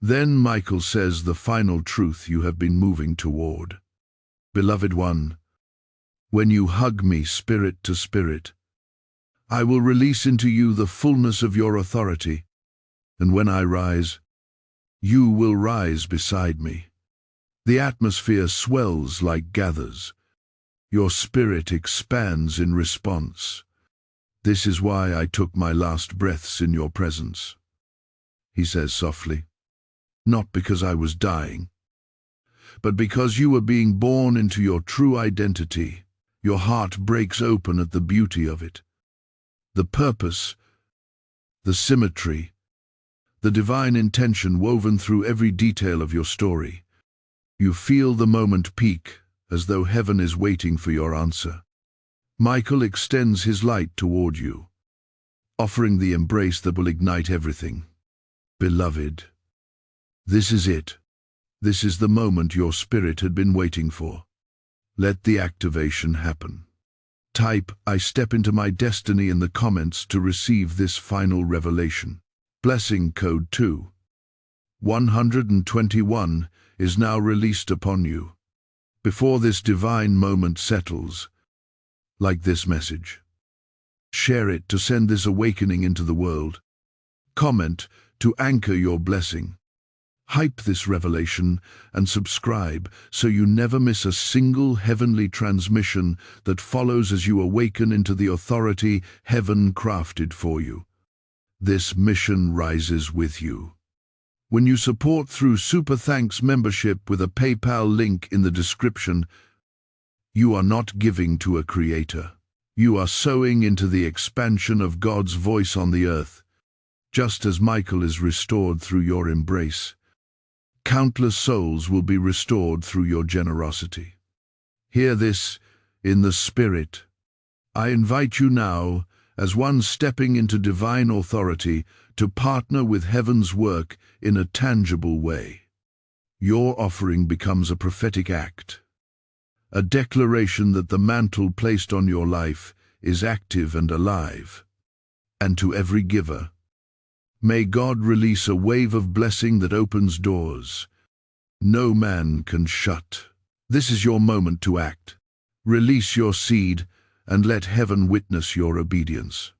Then Michael says the final truth you have been moving toward. Beloved one, when you hug me spirit to spirit, I will release into you the fullness of your authority, and when I rise, you will rise beside me. The atmosphere swells like gathers. Your spirit expands in response. This is why I took my last breaths in your presence, he says softly. Not because I was dying, but because you were being born into your true identity. Your heart breaks open at the beauty of it. The purpose, the symmetry, the divine intention woven through every detail of your story. You feel the moment peak, as though heaven is waiting for your answer. Michael extends his light toward you, offering the embrace that will ignite everything. Beloved, this is it. This is the moment your spirit had been waiting for. Let the activation happen. Type, "I step into my destiny" in the comments to receive this final revelation. Blessing code 2:121 is now released upon you. Before this divine moment settles, like this message. Share it to send this awakening into the world. Comment to anchor your blessing. Hype this revelation and subscribe so you never miss a single heavenly transmission that follows as you awaken into the authority heaven crafted for you. This mission rises with you. When you support through Super Thanks membership with a PayPal link in the description, you are not giving to a creator. You are sowing into the expansion of God's voice on the earth. Just as Michael is restored through your embrace, countless souls will be restored through your generosity. Hear this in the Spirit. I invite you now, as one stepping into divine authority, to partner with heaven's work in a tangible way. Your offering becomes a prophetic act, a declaration that the mantle placed on your life is active and alive. And to every giver, may God release a wave of blessing that opens doors no man can shut. This is your moment to act. Release your seed and let heaven witness your obedience.